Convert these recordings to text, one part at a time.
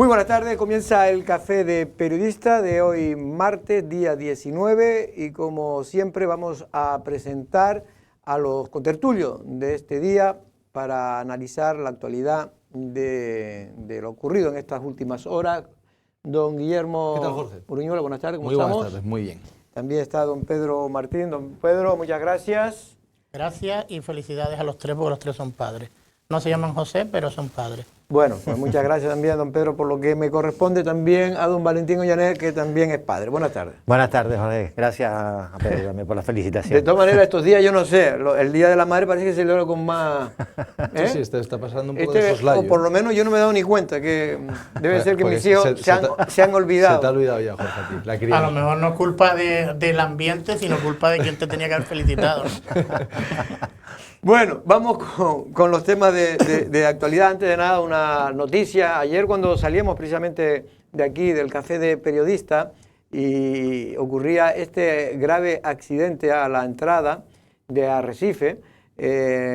Muy buenas tardes, comienza el Café de Periodista de hoy martes, día 19, y como siempre vamos a presentar a los contertulios de este día para analizar la actualidad de lo ocurrido en estas últimas horas. Don Guillermo. ¿Qué tal, Jorge? Uruñuela, buenas tardes, ¿cómo muy estamos? Buenas tardes, muy bien. También está don Pedro Martín. Don Pedro, muchas gracias. Gracias y felicidades a los tres, porque los tres son padres. No se llaman José, pero son padres. Bueno, pues muchas gracias también, don Pedro, por lo que me corresponde también a don Valentín Ollaner, que también es padre. Buenas tardes. Buenas tardes, Jorge. Gracias a Pedro también por la felicitación. De todas maneras, estos días, yo no sé, el Día de la Madre parece que se celebra con más... Sí, está pasando un poco de soslayo. O por lo menos yo no me he dado ni cuenta, que debe ser que mis hijos se han olvidado. Se te ha olvidado ya, Jorge, a ti, la crianza. A lo mejor no es culpa del ambiente, sino culpa de quien te tenía que haber felicitado. Bueno, vamos con los temas de actualidad. Antes de nada, una noticia. Ayer cuando salíamos precisamente de aquí, del Café de Periodista, y ocurría este grave accidente a la entrada de Arrecife,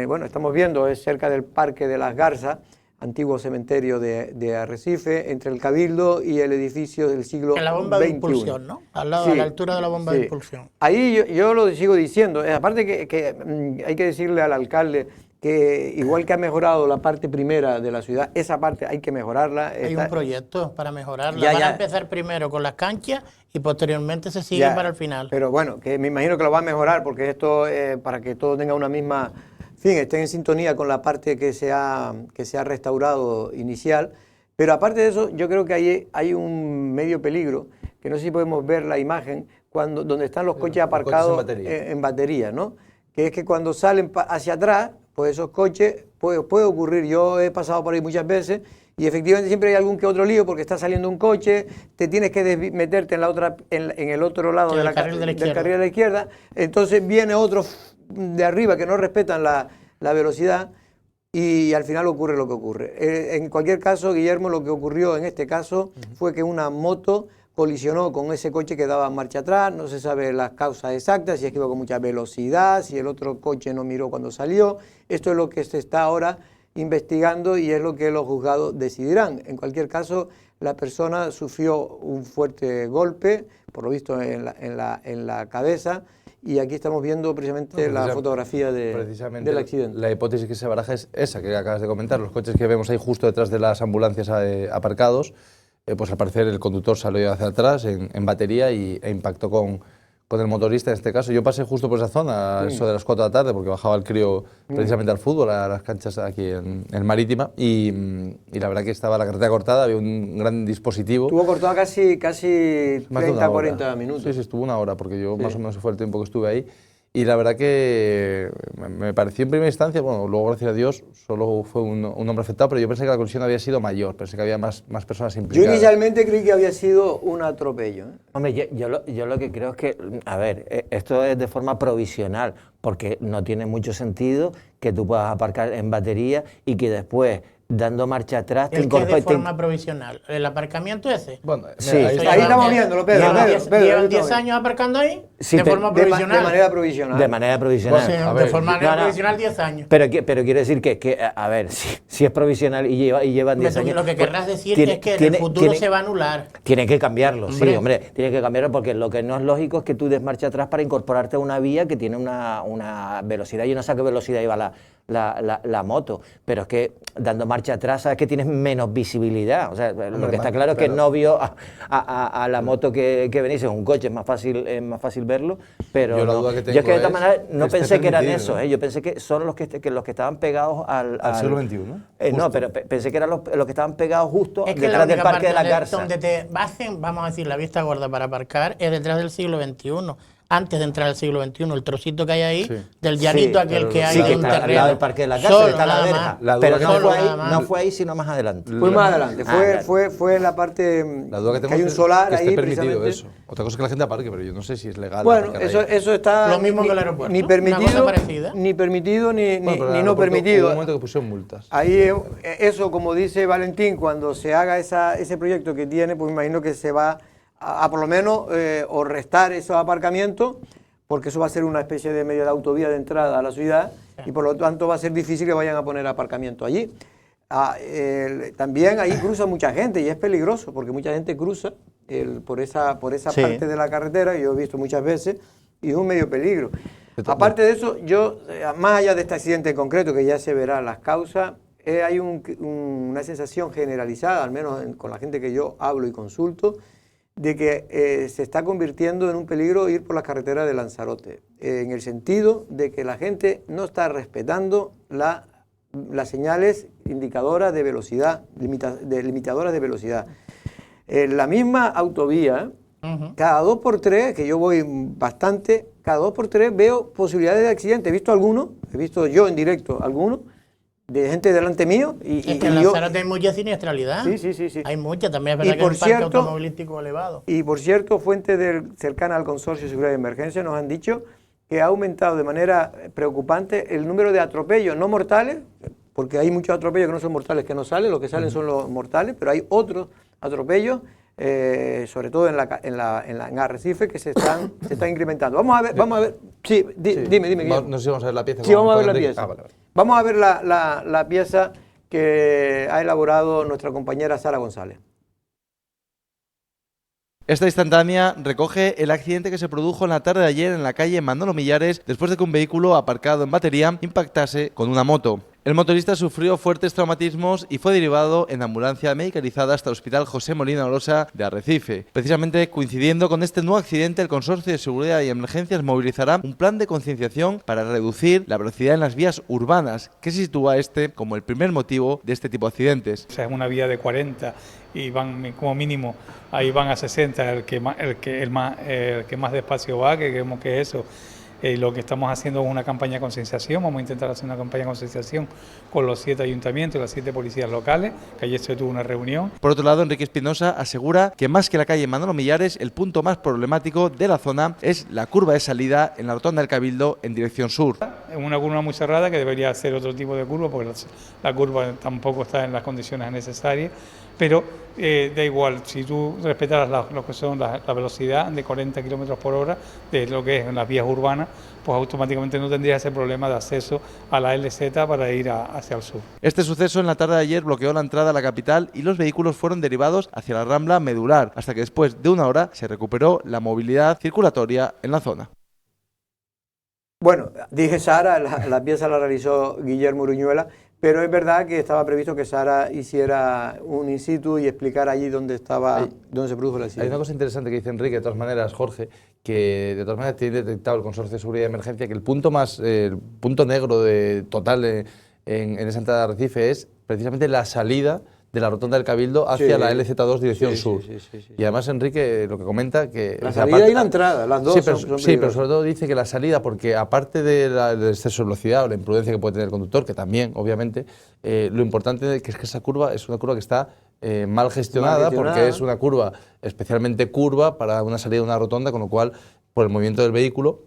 bueno, estamos viendo, es cerca del Parque de las Garzas, antiguo cementerio de Arrecife, entre el Cabildo y el edificio del siglo XXI. En la bomba de impulsión, ¿no? Al lado, sí, a la altura de la bomba de impulsión. Ahí yo lo sigo diciendo, aparte que hay que decirle al alcalde que igual que ha mejorado la parte primera de la ciudad, esa parte hay que mejorarla. Hay un proyecto para mejorarla. Van a empezar primero con las canchas y posteriormente se sigue para el final. Pero bueno, que me imagino que lo va a mejorar, porque esto, para que todo tenga una misma... En fin, estén en sintonía con la parte que se ha restaurado inicial. Pero aparte de eso, yo creo que hay un medio peligro, que no sé si podemos ver la imagen, donde están los coches aparcados en batería, ¿no? Que es que cuando salen hacia atrás, pues esos coches, puede ocurrir. Yo he pasado por ahí muchas veces y efectivamente siempre hay algún que otro lío porque está saliendo un coche, te tienes que meterte en el otro lado del carril de la izquierda, entonces viene otro de arriba que no respetan la velocidad y al final ocurre lo que ocurre. En cualquier caso, Guillermo, lo que ocurrió en este caso fue que una moto colisionó con ese coche que daba marcha atrás, no se sabe las causas exactas, si es que iba con mucha velocidad, si el otro coche no miró cuando salió. Esto es lo que se está ahora investigando y es lo que los juzgados decidirán. En cualquier caso, la persona sufrió un fuerte golpe, por lo visto en la cabeza, y aquí estamos viendo precisamente la fotografía del accidente. La hipótesis que se baraja es esa que acabas de comentar, los coches que vemos ahí justo detrás de las ambulancias aparcados, pues al parecer el conductor salió hacia atrás en batería e impactó con el motorista en este caso. Yo pasé justo por esa zona, eso de las 4 de la tarde, porque bajaba el crío precisamente al fútbol, a las canchas aquí en Marítima, y la verdad que estaba la carretera cortada, había un gran dispositivo. Estuvo cortada casi 30, 40 minutos. Sí, estuvo una hora, porque yo más o menos fue el tiempo que estuve ahí. Y la verdad que me pareció en primera instancia, bueno, luego gracias a Dios solo fue un hombre afectado, pero yo pensé que la colisión había sido mayor, pensé que había más personas implicadas. Yo inicialmente creí que había sido un atropello. Hombre, yo lo que creo es que, a ver, esto es de forma provisional, porque no tiene mucho sentido que tú puedas aparcar en batería y que después, dando marcha atrás, te incorpores. ¿De forma provisional? ¿El aparcamiento ese? Bueno, sí. Ahí estamos viéndolo, Pedro. ¿Llevan 10 años aparcando ahí? Sí, ¿De forma provisional? De manera provisional. De manera provisional. Pues, de forma provisional 10 años. Pero quiero decir que a ver, si es provisional y llevan 10 años... Lo que querrás decir es que en el futuro se va a anular. Tienen que cambiarlo, sí, hombre. Tienen que cambiarlo porque lo que no es lógico es que tú des marcha atrás para incorporarte a una vía que tiene una velocidad. Yo no sé a qué velocidad iba la moto, pero es que dando marcha atrás sabes que tienes menos visibilidad. O sea, lo que está claro es que no vio a la moto que venía, es un coche, es más fácil verlo, pero yo no. Yo es que de esta manera no pensé que eran eso, yo pensé que son los que estaban pegados al siglo XXI, ¿no? No, pero pensé que eran los que estaban pegados justo detrás del Parque de la Garza. Donde te hacen, vamos a decir, la vista gorda para aparcar es detrás del siglo XXI. Antes de entrar al siglo XXI, el trocito que hay ahí, del llanito aquel que hay en un terreno. Al lado del Parque de la Garza, está la verja. Pero no fue ahí, sino más adelante. Fue más adelante, fue en la parte la duda que hay un solar ahí, permitido eso. Otra cosa es que la gente aparque, pero yo no sé si es legal. Bueno, eso está... Lo mismo que el aeropuerto, ni permitido ni no permitido. Hubo un momento que pusieron multas. Ahí, eso, como dice Valentín, cuando se haga ese proyecto que tiene, pues me imagino que se va a por lo menos o restar esos aparcamientos, porque eso va a ser una especie de medio de autovía de entrada a la ciudad y por lo tanto va a ser difícil que vayan a poner aparcamiento allí. también ahí cruza mucha gente y es peligroso porque mucha gente cruza por esa Sí. parte de la carretera, yo he visto muchas veces, y es un medio peligro. Aparte de eso, yo, más allá de este accidente en concreto, que ya se verá las causas, hay una sensación generalizada, al menos con la gente que yo hablo y consulto, de que se está convirtiendo en un peligro ir por las carreteras de Lanzarote, en el sentido de que la gente no está respetando las señales indicadoras de velocidad, limitadoras de velocidad. La misma autovía, cada 2 por 3, que yo voy bastante, cada 2 por 3 veo posibilidades de accidente. He visto algunos, he visto yo en directo algunos, de gente delante mío. Es que en Lanzarote hay mucha siniestralidad. Sí. Hay mucha, también es verdad que es un parque automovilístico elevado. Y por cierto, fuentes cercanas al Consorcio de Seguridad de Emergencia nos han dicho que ha aumentado de manera preocupante el número de atropellos no mortales, porque hay muchos atropellos que no son mortales que no salen, los que salen son los mortales, pero hay otros atropellos, sobre todo en Arrecife, que se están incrementando. Vamos a ver. Sí, dime. No sé si vamos a ver la pieza. Sí, vamos a ver la Enrique. pieza. Vale. Vamos a ver la pieza que ha elaborado nuestra compañera Sara González. Esta instantánea recoge el accidente que se produjo en la tarde de ayer en la calle Manolo Millares después de que un vehículo aparcado en batería impactase con una moto. El motorista sufrió fuertes traumatismos y fue derivado en ambulancia medicalizada hasta el Hospital José Molina Orosa de Arrecife. Precisamente coincidiendo con este nuevo accidente, el Consorcio de Seguridad y Emergencias movilizará un plan de concienciación para reducir la velocidad en las vías urbanas, que se sitúa como el primer motivo de este tipo de accidentes. O sea, es una vía de 40 y van como mínimo, ahí van a 60, el que más despacio va, que creemos que eso. Lo que estamos haciendo es una campaña de concienciación, vamos a intentar hacer una campaña de concienciación con los 7 ayuntamientos y las 7 policías locales, que ayer se tuvo una reunión. Por otro lado, Enrique Espinosa asegura que más que la calle Manolo Millares, el punto más problemático de la zona es la curva de salida en la rotonda del Cabildo en dirección sur. Es una curva muy cerrada que debería ser otro tipo de curva, porque la curva tampoco está en las condiciones necesarias, pero da igual, si tú respetaras lo que son la velocidad de 40 km por hora de lo que es en las vías urbanas, pues automáticamente no tendrías ese problema de acceso a la LZ para ir hacia el sur. Este suceso en la tarde de ayer bloqueó la entrada a la capital y los vehículos fueron derivados hacia la Rambla Medular, hasta que después de una hora se recuperó la movilidad circulatoria en la zona. Bueno, dije Sara, la pieza la realizó Guillermo Uruñuela, pero es verdad que estaba previsto que Sara hiciera un in situ y explicara allí dónde se produjo el accidente. Hay una cosa interesante que dice Enrique, de todas maneras, Jorge, que de todas maneras tiene detectado el Consorcio de Seguridad y Emergencia que el punto negro total en esa entrada de Arrecife es precisamente la salida de la rotonda del Cabildo hacia la LZ2 dirección sur. Sí. Y además Enrique lo que comenta que... La salida y la entrada, las dos son pero sobre todo dice que la salida, porque aparte del exceso de velocidad o la imprudencia que puede tener el conductor, que también, obviamente, lo importante es que esa curva es una curva que está mal gestionada, porque es una curva especialmente curva para una salida de una rotonda, con lo cual, por el movimiento del vehículo...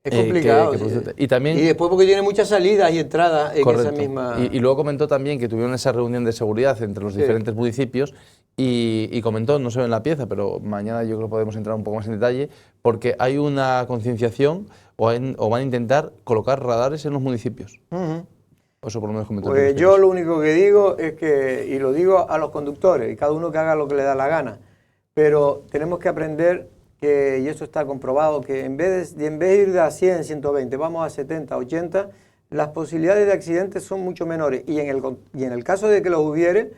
Es complicado. Y después porque tiene muchas salidas y entradas en esa misma... Y luego comentó también que tuvieron esa reunión de seguridad entre los diferentes municipios y comentó, no se ve en la pieza, pero mañana yo creo que podemos entrar un poco más en detalle, porque hay una concienciación o van a intentar colocar radares en los municipios. Eso por lo menos comentó. Pues yo lo único que digo es que, y lo digo a los conductores, y cada uno que haga lo que le da la gana, pero tenemos que aprender... y eso está comprobado, que en vez de ir de a 100, 120, vamos a 70, 80, las posibilidades de accidentes son mucho menores. Y en el caso de que los hubiere,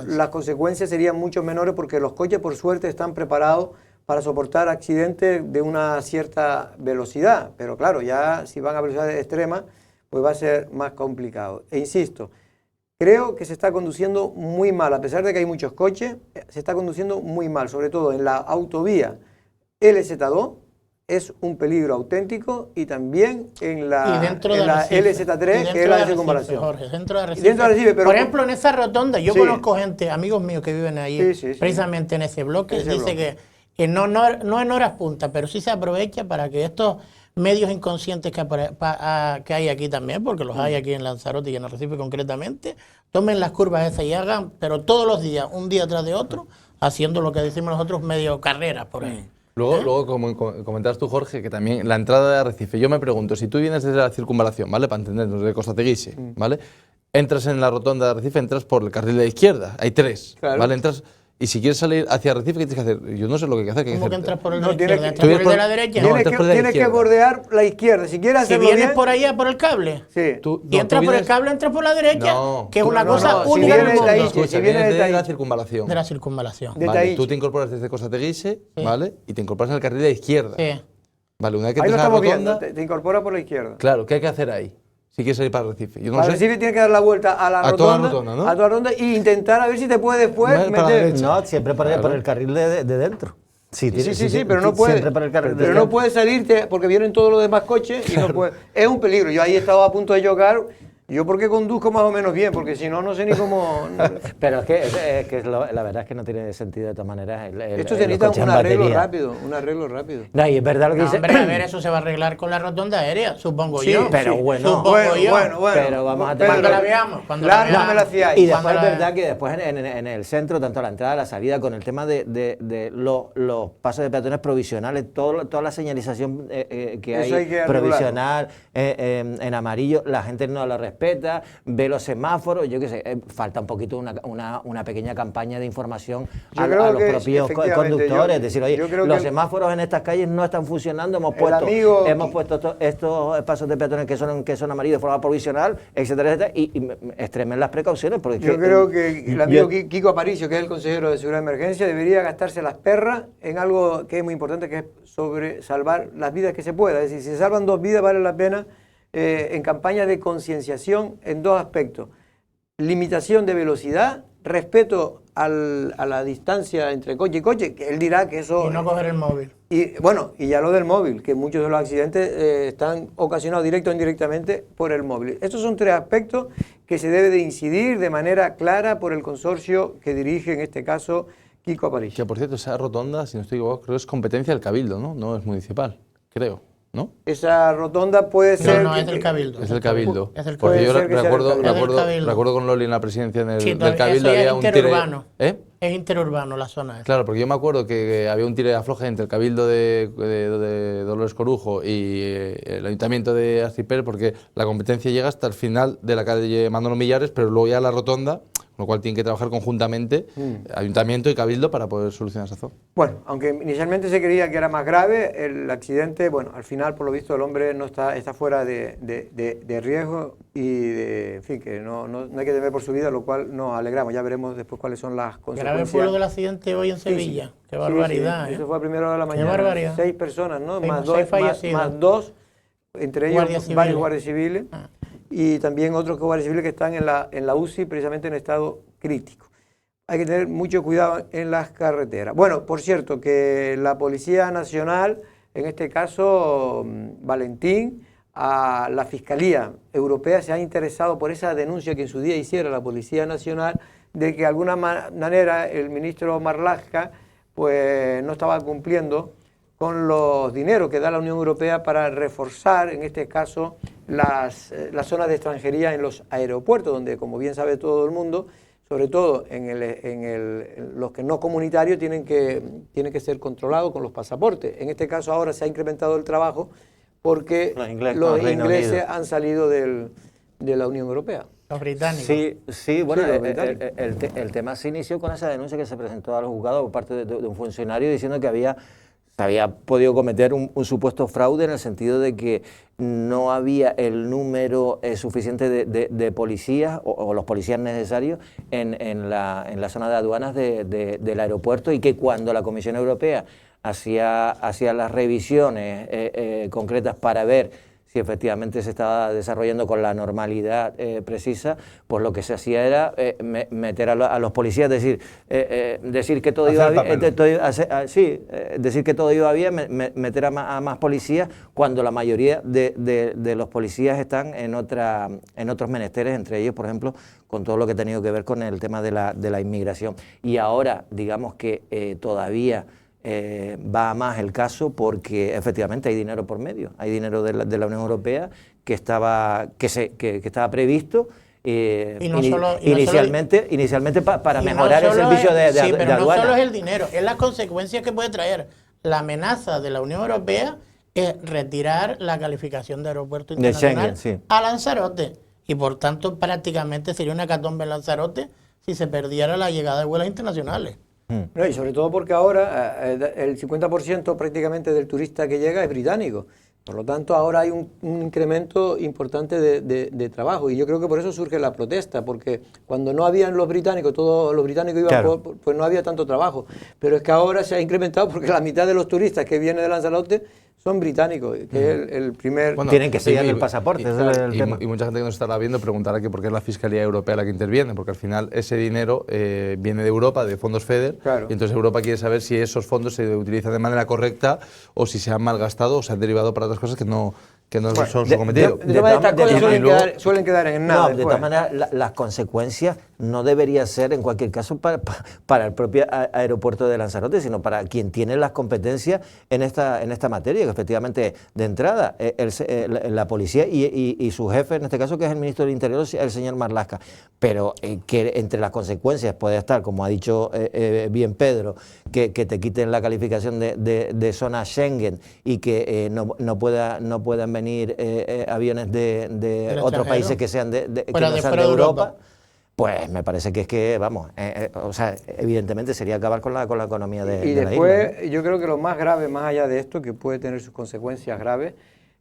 las consecuencias serían mucho menores porque los coches, por suerte, están preparados para soportar accidentes de una cierta velocidad. Pero claro, ya si van a velocidades extremas, pues va a ser más complicado. E insisto, creo que se está conduciendo muy mal, a pesar de que hay muchos coches, se está conduciendo muy mal, sobre todo en la autovía. LZ2 es un peligro auténtico y también en la LZ3, que es la de circunvalación. Jorge, dentro de Arrecife. Por ejemplo, en esa rotonda, yo conozco gente, amigos míos que viven ahí, precisamente en ese bloque, dice que no en horas punta, pero sí se aprovecha para que estos medios inconscientes que hay aquí también, porque los hay aquí en Lanzarote y en Arrecife concretamente, tomen las curvas esas y hagan, pero todos los días, un día tras de otro, haciendo lo que decimos nosotros medio carreras por ahí. Luego, como comentabas tú, Jorge, que también la entrada de Arrecife, yo me pregunto, si tú vienes desde la circunvalación, ¿vale? Para entendernos, de Costa Teguise, ¿vale? entras en la rotonda de Arrecife, entras por el carril de la izquierda. Hay 3, claro. ¿vale? Entras, y si quieres salir hacia Arrecife, ¿qué tienes que hacer? Yo no sé lo que hay que hacer. ¿Cómo que entras por el No, de la izquierda? tienes ¿Entras por el de la derecha? No, Tienes que bordear la izquierda. Si quieres Si hacerlo vienes bien, por allá, por el cable, sí. y entras por el cable, entras por la derecha, No, que es una cosa si única en el vienes de mundo. ahí, Escucha, si vienes vienes de de la ahí. circunvalación. De la circunvalación. De Vale, Tahiti. tú te incorporas desde Costateguise, ¿vale? Y te incorporas en el carril de la izquierda. Sí. Vale, una vez que Ahí lo entras a la estamos viendo, rotonda, te incorpora por la izquierda. claro, ¿qué hay que hacer ahí? Si quieres salir para Arrecife. Yo no Para sé. Arrecife tienes que dar la vuelta a la A rotonda, toda la rotonda, ¿no? a toda la rotonda e intentar a ver si te puedes después Para la meter. derecha. No, siempre por el carril de dentro. Sí, pero no puedes. Siempre por el carril de Pero no dentro. puedes salirte porque vienen todos los demás coches y no puedes. Es un peligro. Yo ahí he estado a punto de chocar. Yo porque conduzco más o menos bien, porque si no, no sé ni cómo... Pero es que la verdad es que no tiene sentido de todas maneras. Esto se necesita un arreglo rápido, No, y es verdad lo que No, dice. hombre, a ver, eso se va a arreglar con la rotonda aérea, supongo Sí, yo. pero sí. bueno. Supongo yo. Pero vamos a tener- Cuando la veamos. Cuando Claro, la veamos. no me la fiáis. Y después Cuando es la- verdad que después en el centro, tanto a la entrada, a la salida, con el tema de los pasos de peatones provisionales, toda la señalización que Eso hay que arreglarlo. provisional, en amarillo, la gente no lo respeta, ve los semáforos, yo qué sé, falta un poquito una pequeña campaña de información Yo a creo los que propios efectivamente, conductores, yo- es decir, oye, yo creo los que- semáforos en estas calles no están funcionando, hemos amigo- puesto estos pasos de peatones que son amarillos de forma provisional, etcétera, y extremen las precauciones. Porque Yo creo que el amigo Kiko Aparicio, que es el consejero de Seguridad de Emergencia, debería gastarse las perras en algo que es muy importante, que es sobre salvar las vidas que se pueda. Es decir, si se salvan 2 vidas, vale la pena en campaña de concienciación en 2 aspectos. Limitación de velocidad, respeto a la distancia entre coche y coche, que él dirá que eso... Y no coger el móvil. Y bueno, y ya lo del móvil, que muchos de los accidentes están ocasionados directo o indirectamente por el móvil. Estos son 3 aspectos que se debe de incidir de manera clara por el consorcio que dirige en este caso Kiko Aparicio. Que por cierto, esa rotonda, si no estoy equivocado, creo que es competencia del Cabildo, ¿no? No es municipal, creo, ¿no? Esa rotonda puede ser... No, es del Cabildo. Es del Cabildo. Es del Porque yo Puede ser que sea del Cabildo. Es del Cabildo. recuerdo con Loli en la presidencia Sí, del Cabildo eso ya había es un tire... interurbano. ¿Eh? Es interurbano la zona esa. Claro, porque yo me acuerdo que había un tire de afloje entre el Cabildo de Dolores Corujo y el Ayuntamiento de Arciper, porque la competencia llega hasta el final de la calle Manolo Millares, pero luego ya la rotonda, con lo cual tienen que trabajar conjuntamente Ayuntamiento y Cabildo para poder solucionar esa zona. Bueno, aunque inicialmente se creía que era más grave, el accidente, bueno, al final por lo visto el hombre no está fuera de riesgo y en fin, que no hay que temer por su vida, lo cual nos alegramos. Ya veremos después cuáles son las consecuencias. Grave fue lo del accidente hoy en Sevilla. Sí, sí. Qué barbaridad. Sí, eso fue a primera hora de la mañana. Qué barbaridad. 6 personas, ¿no? Seis- Más seis fallecidos. más 2, entre ellos Guardias civiles. varios guardias civiles. Ah. Y también otros guardias civiles que están en la UCI precisamente en estado crítico. Hay que tener mucho cuidado en las carreteras. Bueno, por cierto, que la Policía Nacional, en este caso Valentín, a la Fiscalía Europea se ha interesado por esa denuncia que en su día hiciera la Policía Nacional de que de alguna manera el ministro Marlaska pues no estaba cumpliendo con los dineros que da la Unión Europea para reforzar, en este caso, las zonas de extranjería en los aeropuertos, donde, como bien sabe todo el mundo, sobre todo en los que no comunitarios tienen que ser controlados con los pasaportes. En este caso ahora se ha incrementado el trabajo porque los ingleses han salido de la Unión Europea. Los británicos. Sí, bueno, Sí, los británicos. el tema se inició con esa denuncia que se presentó a los juzgados por parte de un funcionario diciendo que se había podido cometer un supuesto fraude en el sentido de que no había el número suficiente de policías o los policías necesarios en la zona de aduanas del aeropuerto, y que cuando la Comisión Europea hacía las revisiones concretas para ver si efectivamente se estaba desarrollando con la normalidad precisa, pues lo que se hacía era meter a los policías, decir que todo iba bien, decir que todo iba bien, meter a más policías, cuando la mayoría de los policías están en otros menesteres, entre ellos, por ejemplo, con todo lo que ha tenido que ver con el tema de la inmigración. Y ahora, digamos que todavía va a más el caso, porque efectivamente hay dinero por medio, hay dinero de la Unión Europea que estaba previsto inicialmente para mejorar el servicio de sí, pero aduana. no solo es el dinero, es la consecuencia que puede traer la amenaza de la Unión Europea, es retirar la calificación de aeropuerto internacional Schengen, sí. a Lanzarote. y por tanto prácticamente sería una hecatombe en Lanzarote si se perdiera la llegada de vuelos internacionales. No, y sobre todo porque ahora el 50% prácticamente del turista que llega es británico. Por lo tanto, ahora hay un incremento importante de trabajo, y yo creo que por eso surge la protesta, porque cuando no habían los británicos, todos los británicos iban, claro, pues no había tanto trabajo. Pero es que ahora se ha incrementado porque la mitad de los turistas que vienen de Lanzarote son británicos, que es el primer... Bueno, tienen que sellar el pasaporte, ese es el tema. Y mucha gente que nos estará viendo preguntará que por qué es la Fiscalía Europea la que interviene, porque al final ese dinero viene de Europa, de fondos FEDER, claro, y entonces Europa quiere saber si esos fondos se utilizan de manera correcta o si se han malgastado o se han derivado para otras cosas que no son su cometido. De todas maneras, estas cosas suelen quedar en nada. No, de todas maneras, las consecuencias no deberían ser, en cualquier caso, para el propio aeropuerto de Lanzarote, sino para quien tiene las competencias en esta materia, que efectivamente, de entrada, la policía y su jefe, en este caso, que es el ministro del Interior, el señor Marlaska. Pero que entre las consecuencias puede estar, como ha dicho bien Pedro, que te quiten la calificación de zona Schengen y que no puedan venir aviones de otros países que sean de Europa. Pues me parece que es que, vamos, o sea, evidentemente sería acabar con la economía de la isla. Y después, yo creo que lo más grave, más allá de esto, que puede tener sus consecuencias graves,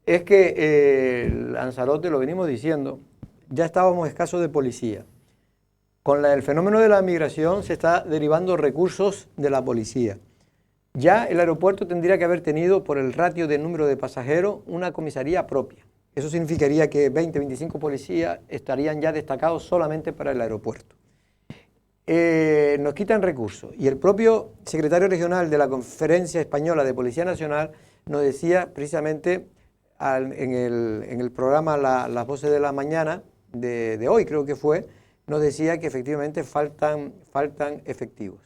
es que Lanzarote, lo venimos diciendo, ya estábamos escasos de policía. Con el fenómeno de la migración se está derivando recursos de la policía. Ya el aeropuerto tendría que haber tenido, por el ratio de número de pasajeros, una comisaría propia. Eso significaría que 20, 25 policías estarían ya destacados solamente para el aeropuerto. Nos quitan recursos, y el propio secretario regional de la Conferencia Española de Policía Nacional nos decía precisamente en el programa Las Voces de la Mañana de hoy, creo que fue, nos decía que efectivamente faltan efectivos.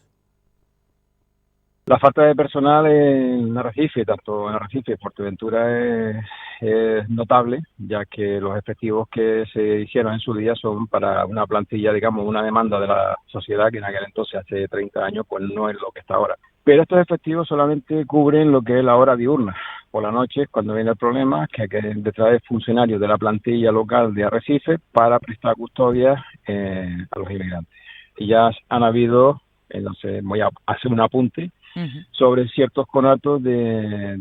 La falta de personal en Arrecife, tanto en Arrecife y Fuerteventura, es notable, ya que los efectivos que se hicieron en su día son para una plantilla, digamos, una demanda de la sociedad que en aquel entonces, hace 30 años, pues no es lo que está ahora. Pero estos efectivos solamente cubren lo que es la hora diurna. Por la noche, cuando viene el problema, que hay que traer funcionarios de la plantilla local de Arrecife para prestar custodia a los inmigrantes. Y ya han habido, entonces voy a hacer un apunte, sobre ciertos conatos de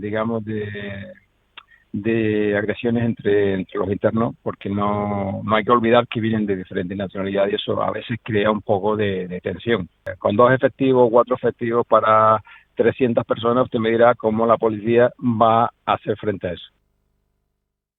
agresiones entre los internos, porque no hay que olvidar que vienen de diferentes nacionalidades, y eso a veces crea un poco de tensión. Con 2 efectivos, 4 efectivos para 300 personas, usted me dirá cómo la policía va a hacer frente a eso.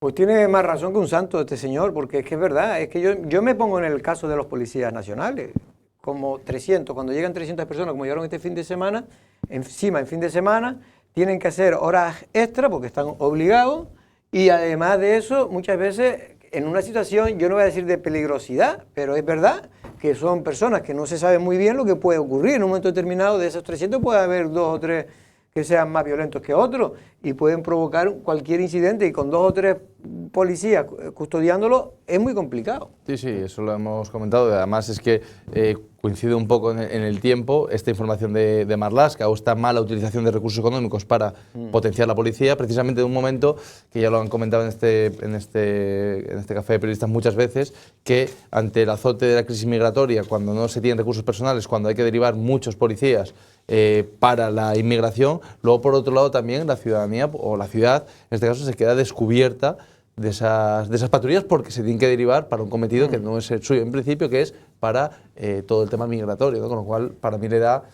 Pues tiene más razón que un santo este señor, porque es que es verdad, es que yo me pongo en el caso de los policías nacionales, como 300, cuando llegan 300 personas, como llegaron este fin de semana, encima en fin de semana, tienen que hacer horas extra porque están obligados, y además de eso, muchas veces en una situación, yo no voy a decir de peligrosidad, pero es verdad que son personas que no se sabe muy bien lo que puede ocurrir. En un momento determinado de esos 300 puede haber 2 o 3 que sean más violentos que otros y pueden provocar cualquier incidente, y con 2 o 3 policías custodiándolo es muy complicado. Sí, eso lo hemos comentado. Además es que coincide un poco en el tiempo esta información de Marlaska, o esta mala utilización de recursos económicos para potenciar la policía, precisamente de un momento que ya lo han comentado en este café de periodistas muchas veces, que ante el azote de la crisis migratoria, cuando no se tienen recursos personales, cuando hay que derivar muchos policías para la inmigración, luego por otro lado también la ciudadanía o la ciudad, en este caso, se queda descubierta de esas patrullas, porque se tienen que derivar para un cometido que no es el suyo en principio, que es para todo el tema migratorio, ¿no? Con lo cual para mí le da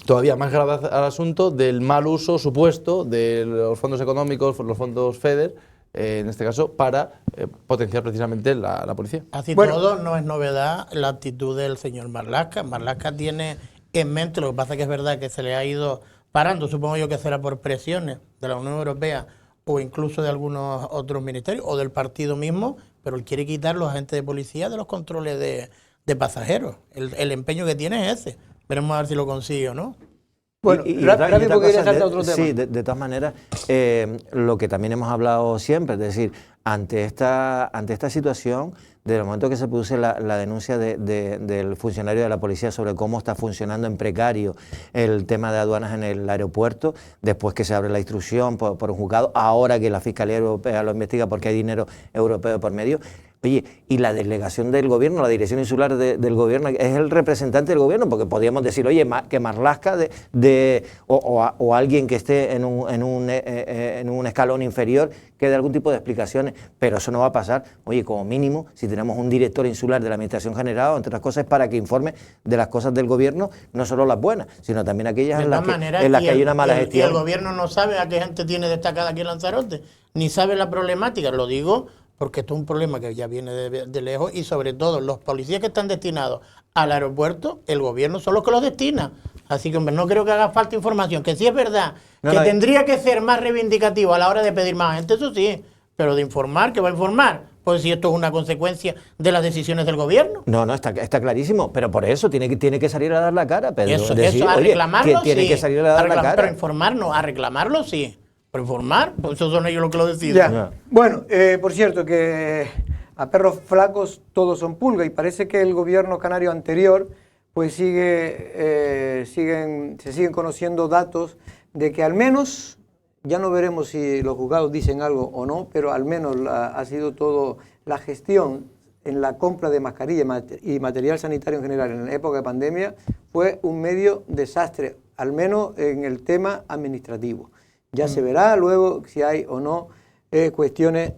todavía más grave al asunto del mal uso supuesto de los fondos económicos, los fondos FEDER, en este caso, para potenciar precisamente la policía. Así todo, no es novedad la actitud del señor Marlaska. Marlaska tiene en mente, lo que pasa que es verdad que se le ha ido parando, supongo yo que será por presiones de la Unión Europea o incluso de algunos otros ministerios o del partido mismo, pero él quiere quitar los agentes de policía de los controles de pasajeros. El empeño que tiene es ese. Veremos a ver si lo consigue o no. Bueno, rápido porque quería saltar a otro tema. Sí, de todas maneras, lo que también hemos hablado siempre, es decir, ante esta situación, desde el momento que se produce la denuncia del funcionario de la policía sobre cómo está funcionando en precario el tema de aduanas en el aeropuerto, después que se abre la instrucción por un juzgado, ahora que la Fiscalía Europea lo investiga porque hay dinero europeo por medio. Oye, y la delegación del gobierno, la dirección insular del gobierno, es el representante del gobierno, porque podríamos decir, oye, que Marlaska o alguien que esté en un escalón inferior que dé algún tipo de explicaciones, pero eso no va a pasar. Oye, como mínimo, si tenemos un director insular de la Administración General, entre otras cosas, para que informe de las cosas del gobierno, no solo las buenas, sino también aquellas en las que hay una mala gestión. Y el gobierno no sabe a qué gente tiene destacada aquí en Lanzarote, ni sabe la problemática, lo digo porque esto es un problema que ya viene de lejos, y sobre todo los policías que están destinados al aeropuerto, el gobierno son los que los destina. Así que, hombre, no creo que haga falta información, que sí es verdad, tendría que ser más reivindicativo a la hora de pedir más gente, eso sí, pero de informar, ¿qué va a informar? Pues si esto es una consecuencia de las decisiones del gobierno. No, está clarísimo, pero por eso tiene que salir a dar la cara, Pedro. Eso, a reclamarlo sí. Tiene que salir a dar la cara. Pero informarnos, a reclamarlo sí. Pero informar, pues esos son ellos los que lo deciden. Ya. Bueno, por cierto, que a perros flacos todos son pulga, y parece que el gobierno canario anterior pues se siguen conociendo datos de que al menos, ya no veremos si los juzgados dicen algo o no, pero al menos ha sido todo la gestión en la compra de mascarillas y material sanitario en general en la época de pandemia fue un medio desastre, al menos en el tema administrativo. Ya se verá luego si hay o no cuestiones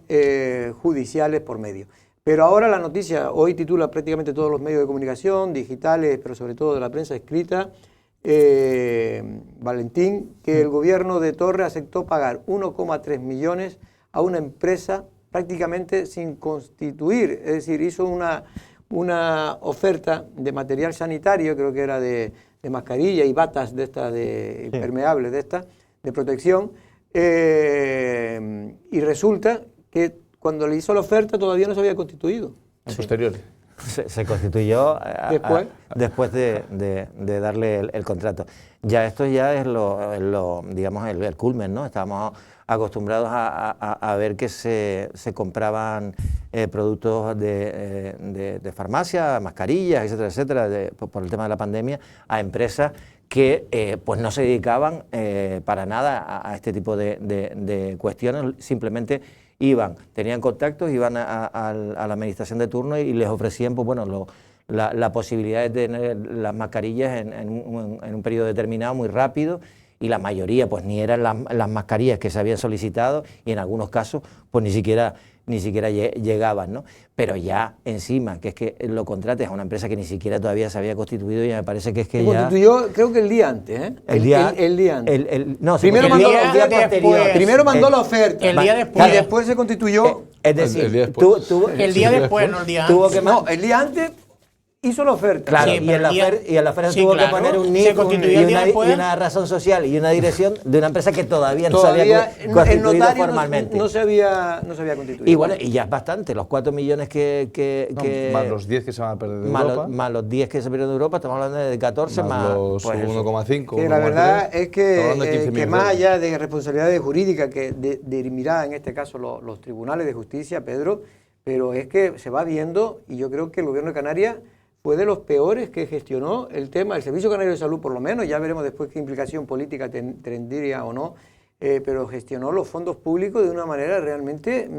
judiciales por medio. Pero ahora la noticia, hoy titula prácticamente todos los medios de comunicación, digitales, pero sobre todo de la prensa escrita, Valentín, que el gobierno de Torre aceptó pagar 1,3 millones a una empresa prácticamente sin constituir, es decir, hizo una oferta de material sanitario, creo que era de mascarilla y batas de estas, impermeables de estas, de protección, y resulta que cuando le hizo la oferta todavía no se había constituido. Posterior. Se constituyó después de darle el contrato. Ya esto ya es digamos el culmen, ¿no? Estábamos acostumbrados a ver que se compraban productos de farmacia, mascarillas, etcétera, etcétera, por el tema de la pandemia, a empresas que pues no se dedicaban para nada a este tipo de cuestiones, simplemente tenían contactos, iban a la administración de turno y les ofrecían pues bueno la posibilidad de tener las mascarillas en un periodo determinado muy rápido, y la mayoría pues ni eran las mascarillas que se habían solicitado, y en algunos casos pues ni siquiera llegaban, ¿no? Pero ya encima, que es que lo contrates a una empresa que ni siquiera todavía se había constituido, y me parece que es que ya... constituyó, creo que el día antes, ¿eh? El día antes. No, primero mandó la oferta. Primero mandó la oferta. El día después. Y después se constituyó. Es decir, el día después, no el día antes. No, el día antes hizo la oferta. Claro, sí, y en la oferta tuvo que poner un NIF y una razón social y una dirección de una empresa que todavía no se había constituido formalmente. No se había constituido. Y bueno, y ya es bastante, los 4 millones más los 10 que se van a perder de Europa. Más los 10 que se pierden de Europa, estamos hablando de 14 más los pues 1,5. Que la verdad es que más allá de responsabilidades jurídicas que dirimirá en este caso los tribunales de justicia, Pedro, pero es que se va viendo, y yo creo que el gobierno de Canarias fue de los peores que gestionó el tema, el Servicio Canario de Salud por lo menos, ya veremos después qué implicación política tendría o no, pero gestionó los fondos públicos de una manera realmente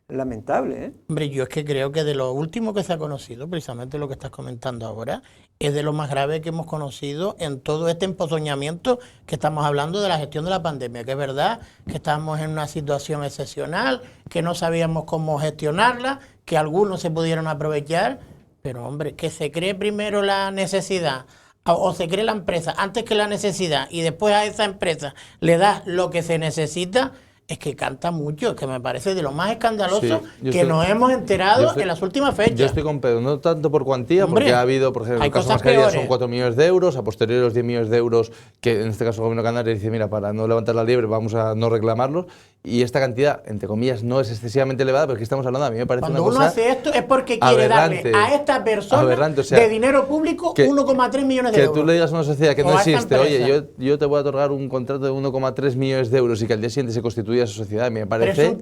lamentable, ¿eh? Hombre, yo es que creo que de lo último que se ha conocido, precisamente lo que estás comentando ahora, es de lo más grave que hemos conocido en todo este empozoñamiento que estamos hablando de la gestión de la pandemia, que es verdad que estamos en una situación excepcional, que no sabíamos cómo gestionarla, que algunos se pudieron aprovechar, pero hombre, que se cree primero la necesidad o se cree la empresa antes que la necesidad, y después a esa empresa le das lo que se necesita, es que canta mucho, que me parece de lo más escandaloso nos hemos enterado en las últimas fechas. Yo estoy con Pedro, no tanto por cuantía, porque ha habido, por ejemplo, en el caso de mascarillas son 4 millones de euros, a posteriori los 10 millones de euros, que en este caso el gobierno canario dice, mira, para no levantar la liebre vamos a no reclamarlos, y esta cantidad, entre comillas, no es excesivamente elevada, pero es que estamos hablando, a mí me parece Cuando una cosa uno hace esto es porque quiere darle a esta persona o sea, de dinero público 1,3 millones de euros. Que tú le digas a una sociedad que no existe, oye, yo te voy a otorgar un contrato de 1,3 millones de euros y que al día siguiente se constituya esa sociedad, me parece...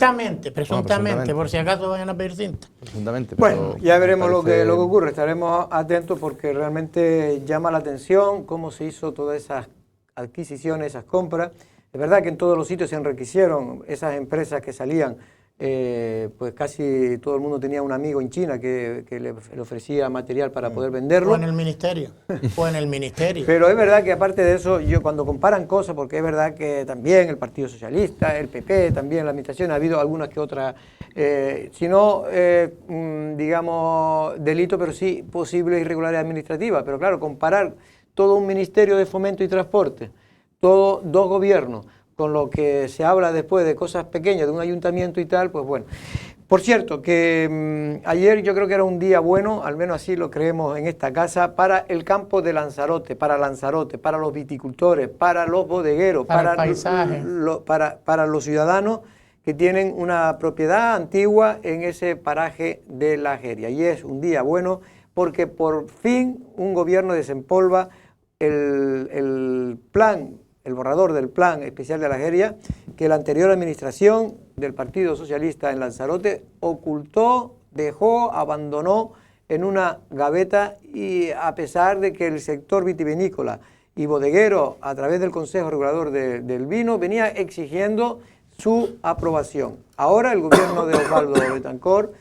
Presuntamente, por si acaso vayan a pedir cinta. Presuntamente, bueno, ya veremos lo que ocurre, estaremos atentos porque realmente llama la atención cómo se hizo todas esas adquisiciones, esas compras. Es verdad que en todos los sitios se enriquecieron esas empresas que salían, pues casi todo el mundo tenía un amigo en China que le ofrecía material para poder venderlo. O en el ministerio, Pero es verdad que aparte de eso, yo cuando comparan cosas, porque es verdad que también el Partido Socialista, el PP, también la administración, ha habido algunas que otras, si no, digamos, delito, pero sí posibles irregularidades administrativas. Pero claro, comparar todo un Ministerio de Fomento y Transporte, dos gobiernos, con lo que se habla después de cosas pequeñas de un ayuntamiento y tal, pues bueno. Por cierto, que ayer yo creo que era un día bueno, al menos así lo creemos en esta casa, para el campo de Lanzarote, para los viticultores, para los bodegueros, para el paisaje, para los ciudadanos que tienen una propiedad antigua en ese paraje de la Jeria. Y es un día bueno porque por fin un gobierno desempolva el borrador del plan especial de la Jeria que la anterior administración del Partido Socialista en Lanzarote ocultó, dejó, abandonó en una gaveta, y a pesar de que el sector vitivinícola y bodeguero a través del Consejo Regulador del Vino venía exigiendo su aprobación. Ahora el gobierno de Osvaldo Betancor,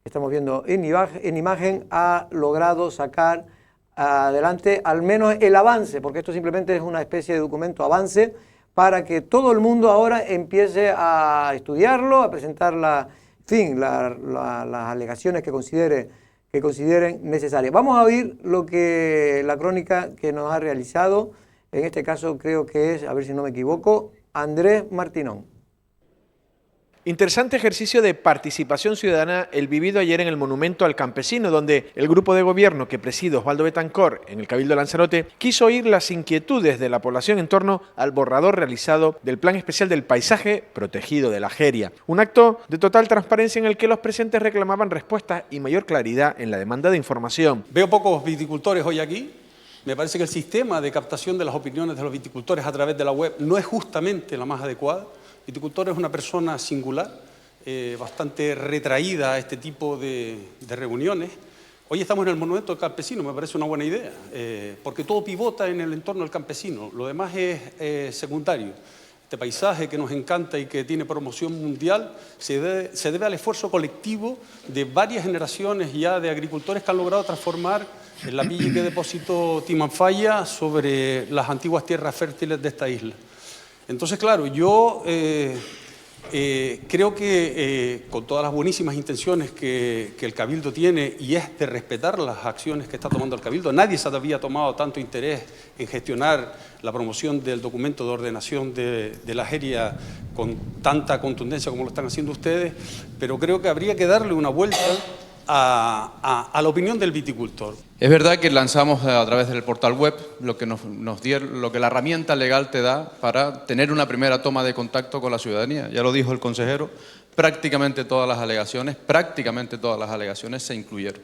estamos viendo en imagen, ha logrado sacar adelante al menos el avance, porque esto simplemente es una especie de documento avance para que todo el mundo ahora empiece a estudiarlo, a presentar las alegaciones que consideren necesarias. Vamos a oír la crónica que nos ha realizado, en este caso creo que es, a ver si no me equivoco, Andrés Martinón. Interesante ejercicio de participación ciudadana el vivido ayer en el Monumento al Campesino, donde el grupo de gobierno que preside Osvaldo Betancor en el Cabildo de Lanzarote quiso oír las inquietudes de la población en torno al borrador realizado del Plan Especial del Paisaje Protegido de la Jeria. Un acto de total transparencia en el que los presentes reclamaban respuestas y mayor claridad en la demanda de información. Veo pocos viticultores hoy aquí. Me parece que el sistema de captación de las opiniones de los viticultores a través de la web no es justamente la más adecuada. Viticultor es una persona singular, bastante retraída a este tipo de reuniones. Hoy estamos en el Monumento al Campesino, me parece una buena idea, porque todo pivota en el entorno del campesino, lo demás es secundario. Este paisaje que nos encanta y que tiene promoción mundial se debe al esfuerzo colectivo de varias generaciones ya de agricultores que han logrado transformar la villa que depositó Timanfaya sobre las antiguas tierras fértiles de esta isla. Entonces, claro, yo creo que con todas las buenísimas intenciones que el Cabildo tiene, y es de respetar las acciones que está tomando el Cabildo, nadie se había tomado tanto interés en gestionar la promoción del documento de ordenación de la Jeria con tanta contundencia como lo están haciendo ustedes, pero creo que habría que darle una vuelta a la opinión del viticultor. Es verdad que lanzamos a través del portal web lo que la herramienta legal te da para tener una primera toma de contacto con la ciudadanía. Ya lo dijo el consejero, prácticamente todas las alegaciones se incluyeron.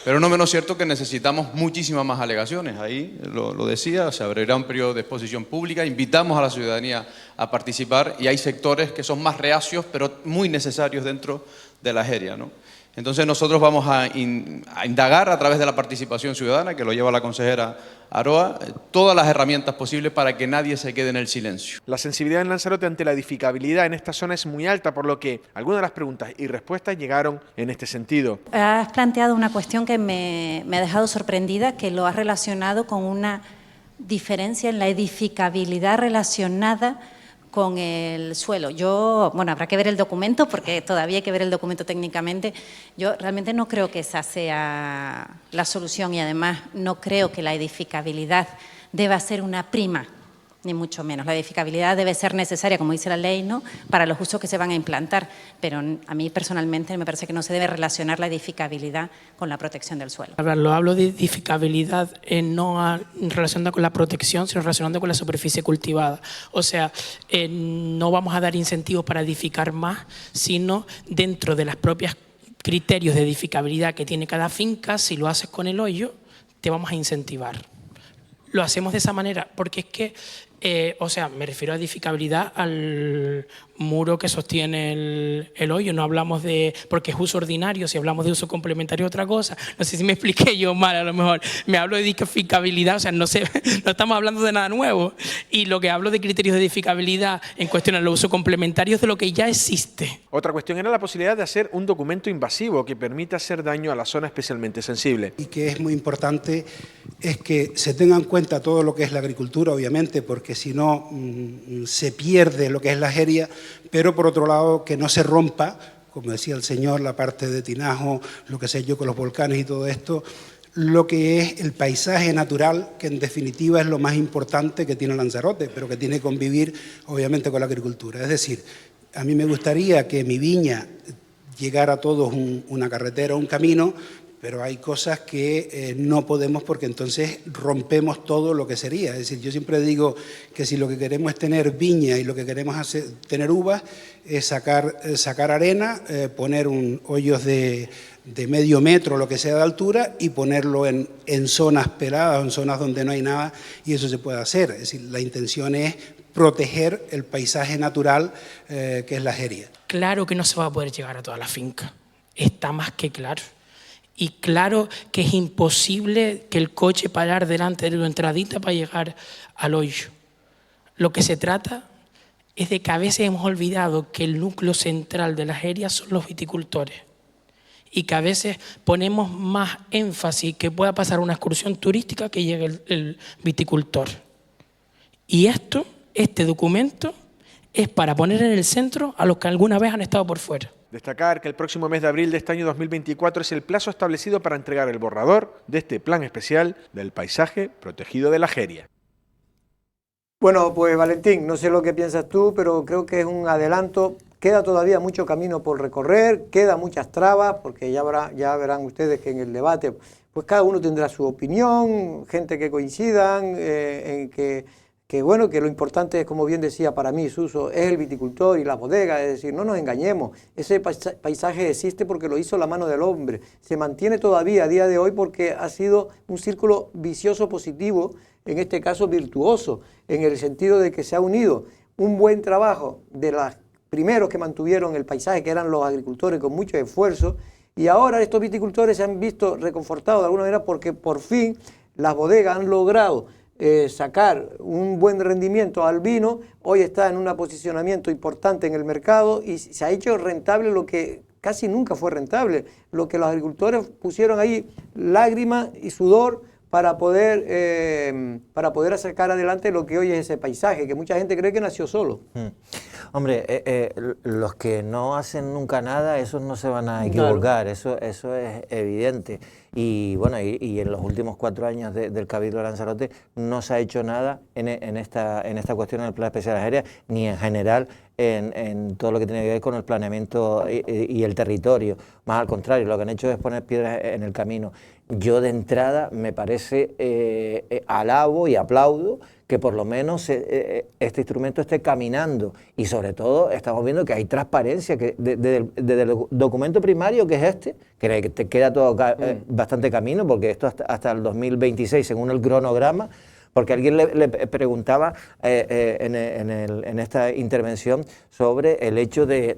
Pero no menos cierto que necesitamos muchísimas más alegaciones. Ahí lo decía, se abrirá un periodo de exposición pública, invitamos a la ciudadanía a participar y hay sectores que son más reacios, pero muy necesarios dentro de la Jeria, ¿no? Entonces nosotros vamos a indagar a través de la participación ciudadana, que lo lleva la consejera Aroa, todas las herramientas posibles para que nadie se quede en el silencio. La sensibilidad en Lanzarote ante la edificabilidad en esta zona es muy alta, por lo que algunas de las preguntas y respuestas llegaron en este sentido. Has planteado una cuestión que me ha dejado sorprendida, que lo has relacionado con una diferencia en la edificabilidad relacionada con el suelo. Habrá que ver el documento, porque todavía hay que ver el documento técnicamente. Yo realmente no creo que esa sea la solución y además no creo que la edificabilidad deba ser una prima ni mucho menos. La edificabilidad debe ser necesaria, como dice la ley, ¿no?, para los usos que se van a implantar, pero a mí personalmente me parece que no se debe relacionar la edificabilidad con la protección del suelo. Lo hablo de edificabilidad no relacionada con la protección, sino relacionada con la superficie cultivada. O sea, no vamos a dar incentivos para edificar más, sino dentro de las propias criterios de edificabilidad que tiene cada finca. Si lo haces con el hoyo, te vamos a incentivar. Lo hacemos de esa manera porque es que, o sea, me refiero a edificabilidad al muro que sostiene el hoyo. No hablamos de, porque es uso ordinario, si hablamos de uso complementario otra cosa. No sé si me expliqué yo mal, a lo mejor. Me hablo de edificabilidad, o sea, no sé, no estamos hablando de nada nuevo. Y lo que hablo de criterios de edificabilidad en cuestión al uso complementario es de lo que ya existe. Otra cuestión era la posibilidad de hacer un documento invasivo que permita hacer daño a la zona especialmente sensible. Y que es muy importante es que se tenga en cuenta todo lo que es la agricultura, obviamente, porque si no se pierde lo que es la jeria, pero por otro lado que no se rompa, como decía el señor, la parte de tinajo, lo que sé yo con los volcanes y todo esto, lo que es el paisaje natural, que en definitiva es lo más importante que tiene Lanzarote, pero que tiene que convivir obviamente con la agricultura. Es decir, a mí me gustaría que mi viña llegara a todos una carretera o un camino, pero hay cosas que no podemos porque entonces rompemos todo lo que sería. Es decir, yo siempre digo que si lo que queremos es tener viña y lo que queremos hacer, tener uvas, es sacar arena, poner hoyos de medio metro, lo que sea de altura, y ponerlo en zonas peladas, en zonas donde no hay nada, y eso se puede hacer. Es decir, la intención es proteger el paisaje natural que es la jeria. Claro que no se va a poder llegar a toda la finca, está más que claro. Y claro que es imposible que el coche parar delante de la entradita para llegar al hoyo. Lo que se trata es de que a veces hemos olvidado que el núcleo central de la jeria son los viticultores y que a veces ponemos más énfasis que pueda pasar una excursión turística que llegue el viticultor. Y este documento es para poner en el centro a los que alguna vez han estado por fuera. Destacar que el próximo mes de abril de este año 2024 es el plazo establecido para entregar el borrador de este plan especial del paisaje protegido de la jeria. Bueno, pues Valentín, no sé lo que piensas tú, pero creo que es un adelanto. Queda todavía mucho camino por recorrer, queda muchas trabas, porque ya verán ustedes que en el debate pues cada uno tendrá su opinión, gente que coincidan en que bueno, que lo importante es, como bien decía para mí Suso, es el viticultor y la bodega, es decir, no nos engañemos, ese paisaje existe porque lo hizo la mano del hombre, se mantiene todavía a día de hoy porque ha sido un círculo vicioso positivo, en este caso virtuoso, en el sentido de que se ha unido un buen trabajo de los primeros que mantuvieron el paisaje, que eran los agricultores con mucho esfuerzo, y ahora estos viticultores se han visto reconfortados de alguna manera porque por fin las bodegas han logrado sacar un buen rendimiento al vino, hoy está en un posicionamiento importante en el mercado y se ha hecho rentable lo que casi nunca fue rentable, lo que los agricultores pusieron ahí lágrimas y sudor para poder sacar adelante lo que hoy es ese paisaje, que mucha gente cree que nació solo. Hombre, los que no hacen nunca nada, esos no se van a equivocar, claro. Eso es evidente. Y bueno, y en los últimos 4 años del Cabildo de Lanzarote no se ha hecho nada en esta cuestión del Plan Especial de Jeria, ni en general en todo lo que tiene que ver con el planeamiento y el territorio. Más al contrario, lo que han hecho es poner piedras en el camino. Yo de entrada me parece, alabo y aplaudo que por lo menos este instrumento esté caminando y sobre todo estamos viendo que hay transparencia, que desde el documento primario que es que te queda todo bastante camino porque esto hasta el 2026 según el cronograma, porque alguien le preguntaba en esta intervención sobre el hecho de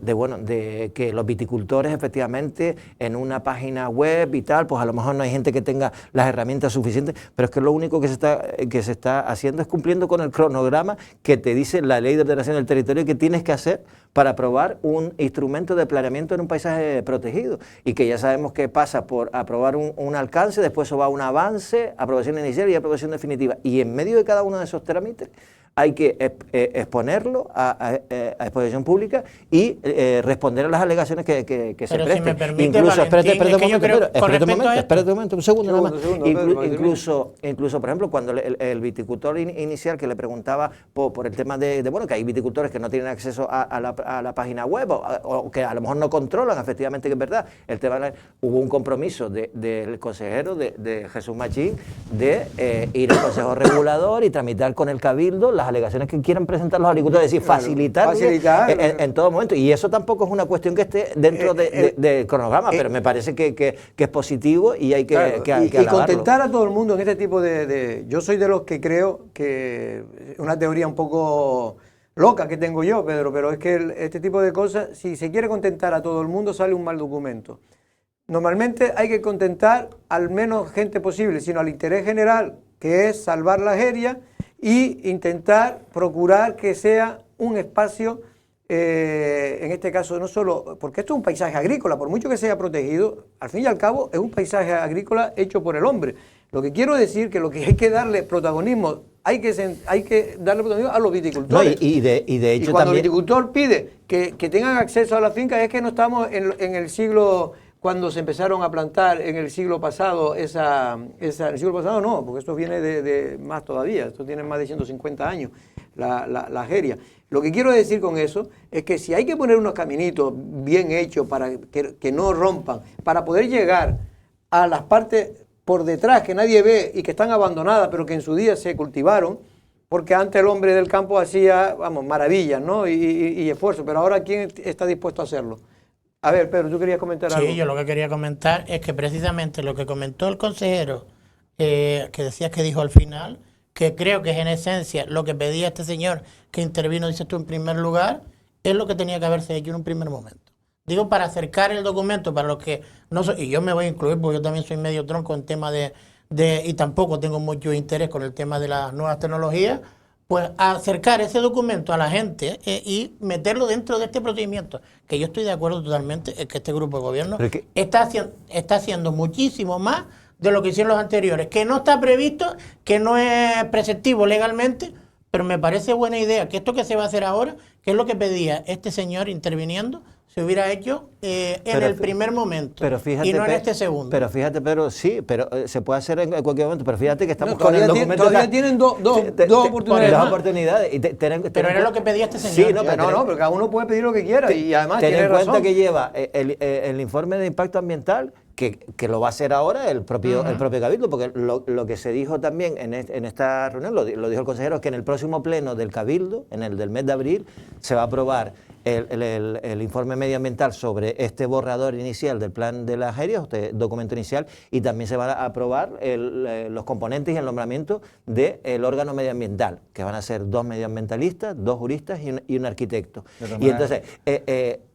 que los viticultores efectivamente en una página web y tal, pues a lo mejor no hay gente que tenga las herramientas suficientes, pero es que lo único que se está haciendo es cumpliendo con el cronograma que te dice la Ley de Ordenación del Territorio que tienes que hacer para aprobar un instrumento de planeamiento en un paisaje protegido y que ya sabemos que pasa por aprobar un alcance, después eso va a un avance, aprobación inicial y aprobación definitiva. Y en medio de cada uno de esos trámites hay que exponerlo a exposición pública y responder a las alegaciones que se presten. Si me permite, incluso, Valentín, espérate un momento, un segundo nada más. Incluso, por ejemplo, cuando el viticultor inicial que le preguntaba por el tema de bueno, que hay viticultores que no tienen acceso a la página web o que a lo mejor no controlan, efectivamente que es verdad, el tema hubo un compromiso del consejero de Jesús Machín de ir al Consejo Regulador y tramitar con el Cabildo las alegaciones que quieran presentar los agricultores, es decir, facilitar en todo momento. Y eso tampoco es una cuestión que esté dentro del cronograma, pero me parece que es positivo y hay que alabarlo. Y contentar a todo el mundo en este tipo Yo soy de los que creo que una teoría un poco loca que tengo yo, Pedro, pero es que este tipo de cosas, si se quiere contentar a todo el mundo, sale un mal documento. Normalmente hay que contentar al menos gente posible, sino al interés general, que es salvar la Jeria y intentar procurar que sea un espacio, en este caso no solo, porque esto es un paisaje agrícola, por mucho que sea protegido, al fin y al cabo es un paisaje agrícola hecho por el hombre. Lo que quiero decir que lo que hay que darle protagonismo, hay que darle protagonismo a los viticultores. No, y de hecho cuando también... el viticultor pide que tengan acceso a la finca, es que no estamos en el siglo... Cuando se empezaron a plantar en el siglo pasado, en el siglo pasado no, porque esto viene de más todavía, esto tiene más de 150 años, la Jeria. Lo que quiero decir con eso es que si hay que poner unos caminitos bien hechos para que no rompan, para poder llegar a las partes por detrás que nadie ve y que están abandonadas, pero que en su día se cultivaron, porque antes el hombre del campo hacía, vamos, maravillas, ¿no? Y esfuerzo, pero ahora ¿quién está dispuesto a hacerlo? A ver, Pedro, ¿tú querías comentar algo? Sí, yo lo que quería comentar es que precisamente lo que comentó el consejero, que decías que dijo al final, que creo que es en esencia lo que pedía este señor que intervino, dices tú, en primer lugar, es lo que tenía que haberse hecho en un primer momento. Digo, para acercar el documento, para los que no soy, y yo me voy a incluir porque yo también soy medio tronco en tema y tampoco tengo mucho interés con el tema de las nuevas tecnologías, pues acercar ese documento a la gente y meterlo dentro de este procedimiento, que yo estoy de acuerdo totalmente, es que este grupo de gobierno está haciendo muchísimo más de lo que hicieron los anteriores, que no está previsto, que no es preceptivo legalmente, pero me parece buena idea que esto que se va a hacer ahora, que es lo que pedía este señor interviniendo, se hubiera hecho en el primer momento y no en este segundo. Pero fíjate, Pedro, sí, pero se puede hacer en cualquier momento, pero fíjate que estamos con el documento. Todavía tienen dos oportunidades. Dos oportunidades. Pero era lo que pedía este señor. Sí, no, pero cada uno puede pedir lo que quiera y además ten tiene en cuenta razón. que lleva el informe de impacto ambiental, que lo va a hacer ahora el propio Cabildo, porque lo que se dijo también en esta reunión, lo dijo el consejero, es que en el próximo pleno del Cabildo, en el del mes de abril, se va a aprobar el informe medioambiental sobre este borrador inicial del plan de la Jeria, este documento inicial, y también se van a aprobar los componentes y el nombramiento del órgano medioambiental, que van a ser 2 medioambientalistas, 2 juristas y un arquitecto. Y entonces,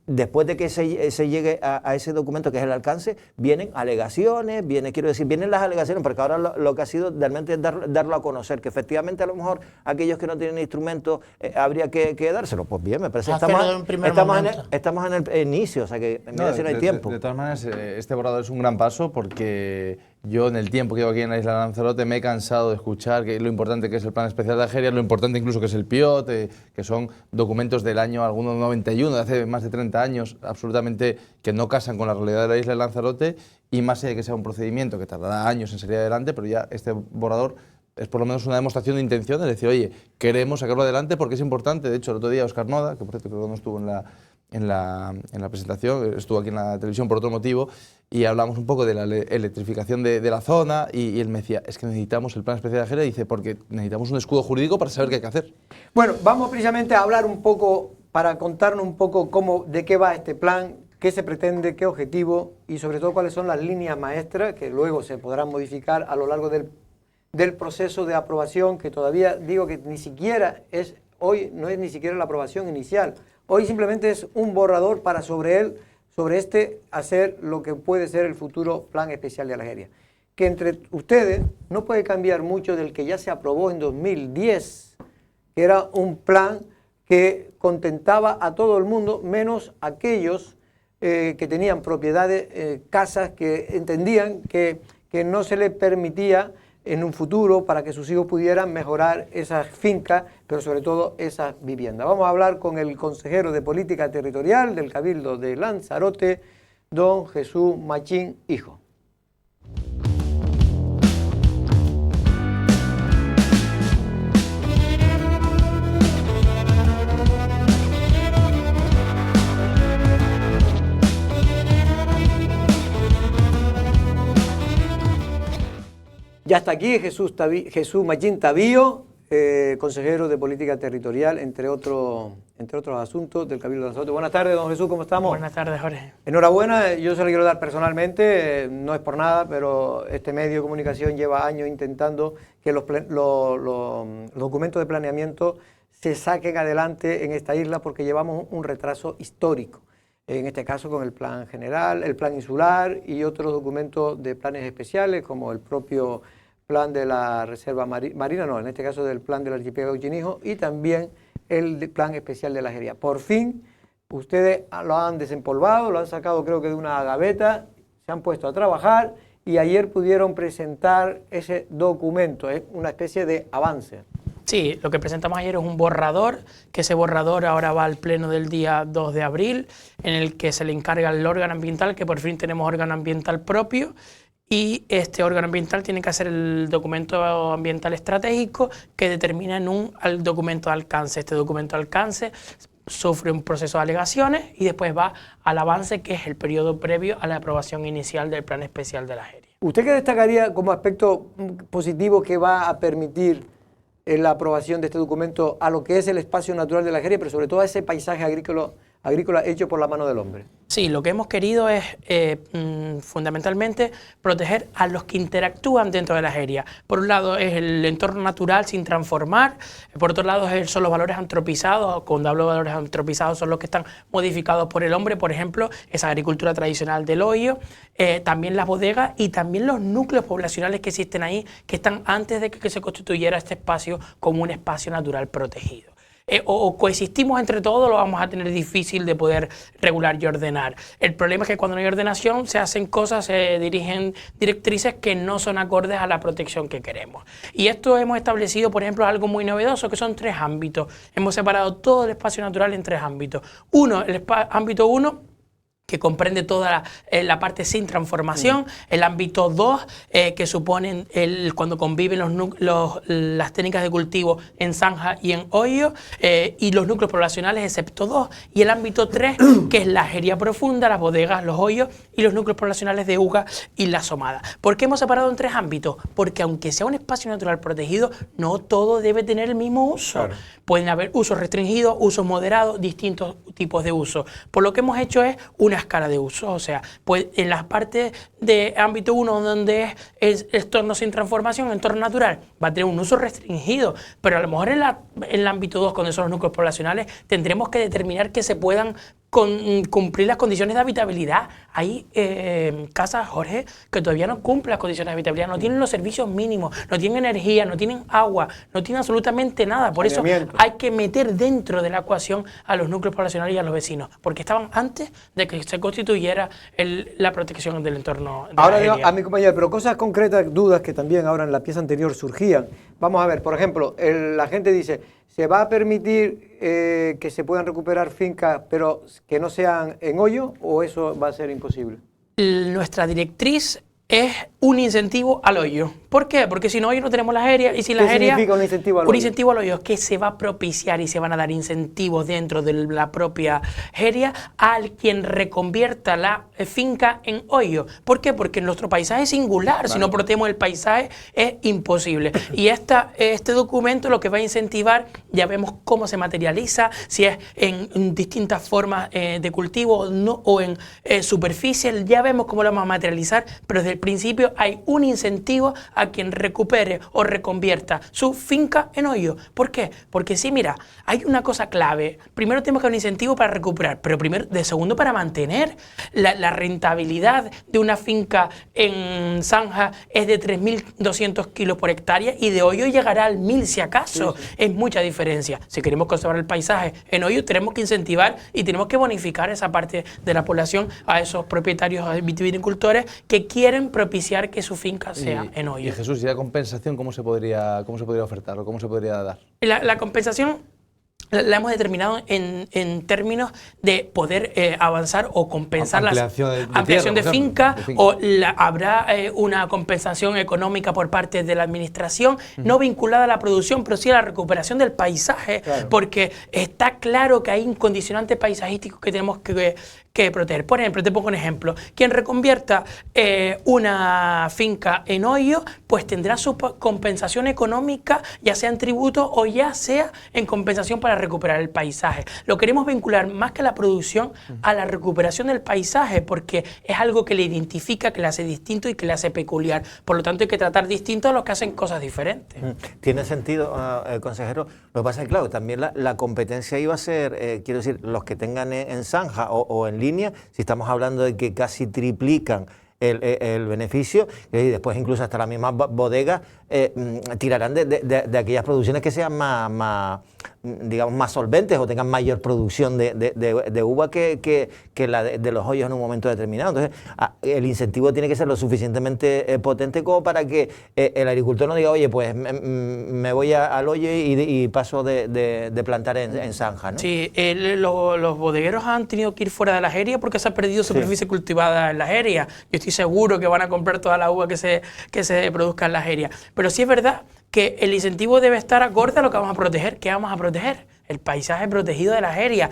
después de que se llegue a ese documento, que es el alcance, vienen alegaciones, vienen las alegaciones, porque ahora lo que ha sido realmente es darlo a conocer, que efectivamente a lo mejor aquellos que no tienen instrumentos habría que dárselo. Pues bien, me parece que estamos en el inicio, o sea que no hay tiempo. De todas maneras, este borrador es un gran paso porque yo en el tiempo que llevo aquí en la isla de Lanzarote me he cansado de escuchar lo importante que es el Plan Especial de Jeria, lo importante incluso que es el PIOT, que son documentos del año algunos 91, de hace más de 30 años, absolutamente que no casan con la realidad de la isla de Lanzarote, y más allá de que sea un procedimiento que tardará años en salir adelante, pero ya este borrador es por lo menos una demostración de intención, de decir, oye, queremos sacarlo adelante porque es importante. De hecho, el otro día Óscar Noda, que por cierto creo que no estuvo en la presentación, estuvo aquí en la televisión por otro motivo, y hablamos un poco de la electrificación de la zona, y él me decía, es que necesitamos el Plan Especial de Jeria, dice, porque necesitamos un escudo jurídico para saber qué hay que hacer. Bueno, vamos precisamente a hablar un poco, para contarnos un poco de qué va este plan, qué se pretende, qué objetivo, y sobre todo cuáles son las líneas maestras que luego se podrán modificar a lo largo del proceso de aprobación, que todavía digo que ni siquiera hoy no es ni siquiera la aprobación inicial. Hoy simplemente es un borrador para sobre este hacer lo que puede ser el futuro Plan Especial de la Jeria. Que entre ustedes no puede cambiar mucho del que ya se aprobó en 2010, que era un plan que contentaba a todo el mundo, menos aquellos que tenían propiedades, casas, que entendían que no se les permitía en un futuro para que sus hijos pudieran mejorar esas fincas, pero sobre todo esas viviendas. Vamos a hablar con el consejero de Política Territorial del Cabildo de Lanzarote, don Jesús Machín Hijo. Ya está aquí Jesús Machín Tavío, consejero de Política Territorial, entre otros asuntos del Cabildo de Lanzarote. Buenas tardes, don Jesús, ¿cómo estamos? Buenas tardes, Jorge. Enhorabuena, yo se lo quiero dar personalmente, no es por nada, pero este medio de comunicación lleva años intentando que los documentos de planeamiento se saquen adelante en esta isla porque llevamos un retraso histórico. En este caso con el plan general, el plan insular y otros documentos de planes especiales como el propio plan de la Reserva Marina, no, en este caso del plan del archipiélago Chinijo y también el plan especial de la Jería. Por fin, ustedes lo han desempolvado, lo han sacado creo que de una gaveta, se han puesto a trabajar y ayer pudieron presentar ese documento, es una especie de avance. Sí, lo que presentamos ayer es un borrador, que ese borrador ahora va al pleno del día 2 de abril, en el que se le encarga al órgano ambiental, que por fin tenemos órgano ambiental propio, y este órgano ambiental tiene que hacer el documento ambiental estratégico que determina en un documento de alcance. Este documento de alcance sufre un proceso de alegaciones y después va al avance, que es el periodo previo a la aprobación inicial del plan especial de la Jería. ¿Usted qué destacaría como aspecto positivo que va a permitir la aprobación de este documento a lo que es el espacio natural de la Jería, pero sobre todo a ese paisaje agrícola hecho por la mano del hombre? Sí, lo que hemos querido es fundamentalmente proteger a los que interactúan dentro de la Jería. Por un lado es el entorno natural sin transformar, por otro lado son los valores antropizados. Cuando hablo de valores antropizados son los que están modificados por el hombre, por ejemplo, esa agricultura tradicional del hoyo, también las bodegas y también los núcleos poblacionales que existen ahí, que están antes de que se constituyera este espacio como un espacio natural protegido. O coexistimos entre todos, lo vamos a tener difícil de poder regular y ordenar. El problema es que cuando no hay ordenación se hacen cosas, se dirigen directrices que no son acordes a la protección que queremos. Y esto hemos establecido, por ejemplo, algo muy novedoso, que son 3 ámbitos. Hemos separado todo el espacio natural en 3 ámbitos. Uno, el ámbito 1, que comprende toda la parte sin transformación, el ámbito 2, que suponen cuando conviven las técnicas de cultivo en zanja y en hoyo, y los núcleos poblacionales excepto 2, y el ámbito 3, que es la jería profunda, las bodegas, los hoyos, y los núcleos poblacionales de uga y la somada. ¿Por qué hemos separado en 3 ámbitos? Porque aunque sea un espacio natural protegido, no todo debe tener el mismo uso. Claro. Pueden haber usos restringidos, usos moderados, distintos tipos de uso. Por lo que hemos hecho es una escala de uso, o sea, pues en las partes de ámbito 1 donde es entorno sin transformación, entorno natural, va a tener un uso restringido, pero a lo mejor en el ámbito 2, cuando son los núcleos poblacionales, tendremos que determinar que se puedan cumplir las condiciones de habitabilidad. Hay casas, Jorge, que todavía no cumplen las condiciones de habitabilidad, no tienen los servicios mínimos, no tienen energía, no tienen agua, no tienen absolutamente nada. Por eso hay que meter dentro de la ecuación a los núcleos poblacionales y a los vecinos, porque estaban antes de que se constituyera la protección del entorno de ahora digo a mi compañero, pero cosas concretas, dudas que también ahora en la pieza anterior surgían. Vamos a ver, por ejemplo, la gente dice, ¿se va a permitir que se puedan recuperar fincas, pero que no sean en hoyo, o eso va a ser imposible? Nuestra directriz es un incentivo al hoyo. ¿Por qué? Porque si no hoy no tenemos la jería, y si la jería... ¿Qué significa un incentivo al hoyo? Un incentivo al hoyo es que se va a propiciar y se van a dar incentivos dentro de la propia jería al quien reconvierta la finca en hoyo. ¿Por qué? Porque nuestro paisaje es singular. Vale. Si no protegemos el paisaje es imposible. Y este documento lo que va a incentivar, ya vemos cómo se materializa, si es en distintas formas de cultivo o en superficie, ya vemos cómo lo vamos a materializar, pero desde el principio hay un incentivo a quien recupere o reconvierta su finca en hoyo. ¿Por qué? Porque sí, mira, hay una cosa clave. Primero tenemos que dar un incentivo para recuperar, pero de segundo para mantener. La rentabilidad de una finca en zanja es de 3.200 kilos por hectárea y de hoyo llegará al 1.000 si acaso. Sí, sí. Es mucha diferencia. Si queremos conservar el paisaje en hoyo, tenemos que incentivar y tenemos que bonificar esa parte de la población a esos propietarios vitivinicultores que quieren propiciar propiciar que su finca sea en hoyo. Y Jesús, ¿y la compensación cómo se podría ofertar o cómo se podría dar? La compensación la hemos determinado en términos de poder avanzar o compensar la ampliación de finca, o habrá una compensación económica por parte de la administración, no vinculada a la producción, pero sí a la recuperación del paisaje, porque está claro que hay un condicionante paisajístico que tenemos que proteger. Por ejemplo, te pongo un ejemplo, quien reconvierta una finca en hoyo, pues tendrá su compensación económica, ya sea en tributo o ya sea en compensación para recuperar el paisaje. Lo queremos vincular más que a la producción a la recuperación del paisaje, porque es algo que le identifica, que le hace distinto y que le hace peculiar. Por lo tanto, hay que tratar distinto a los que hacen cosas diferentes. Tiene sentido, consejero. Lo que pasa es que, claro, también la competencia iba a ser, quiero decir, los que tengan en zanja o en línea, si estamos hablando de que casi triplican el beneficio, y después incluso hasta las mismas bodegas tirarán de aquellas producciones que sean digamos, más solventes o tengan mayor producción de uva que la de los hoyos en un momento determinado. Entonces, el incentivo tiene que ser lo suficientemente potente como para que el agricultor no diga, oye, pues me voy al hoyo y paso de plantar en zanja, ¿no? Sí, los bodegueros han tenido que ir fuera de la jeria porque se ha perdido superficie cultivada en la jeria. Yo estoy seguro que van a comprar toda la uva que se produzca en la jeria. Pero sí es verdad que el incentivo debe estar acorde a lo que vamos a proteger. ¿Qué vamos a proteger? El paisaje protegido de la jeria.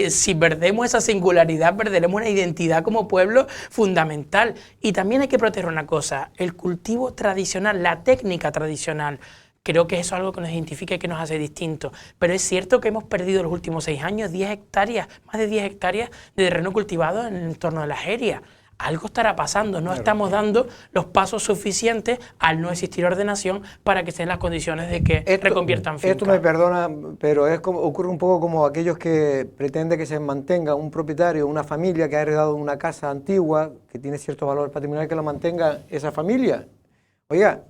Si perdemos esa singularidad, perderemos una identidad como pueblo fundamental. Y también hay que proteger una cosa, el cultivo tradicional, la técnica tradicional. Creo que eso es algo que nos identifica y que nos hace distintos. Pero es cierto que hemos perdido en los últimos 6 años 10 hectáreas, más de 10 hectáreas de terreno cultivado en el entorno de la jeria. Algo estará pasando, no estamos dando los pasos suficientes al no existir ordenación para que estén las condiciones de que reconviertan finca. Esto me perdona, pero ocurre un poco como aquellos que pretenden que se mantenga un propietario, una familia que ha heredado una casa antigua, que tiene cierto valor patrimonial, que lo mantenga esa familia. Oiga,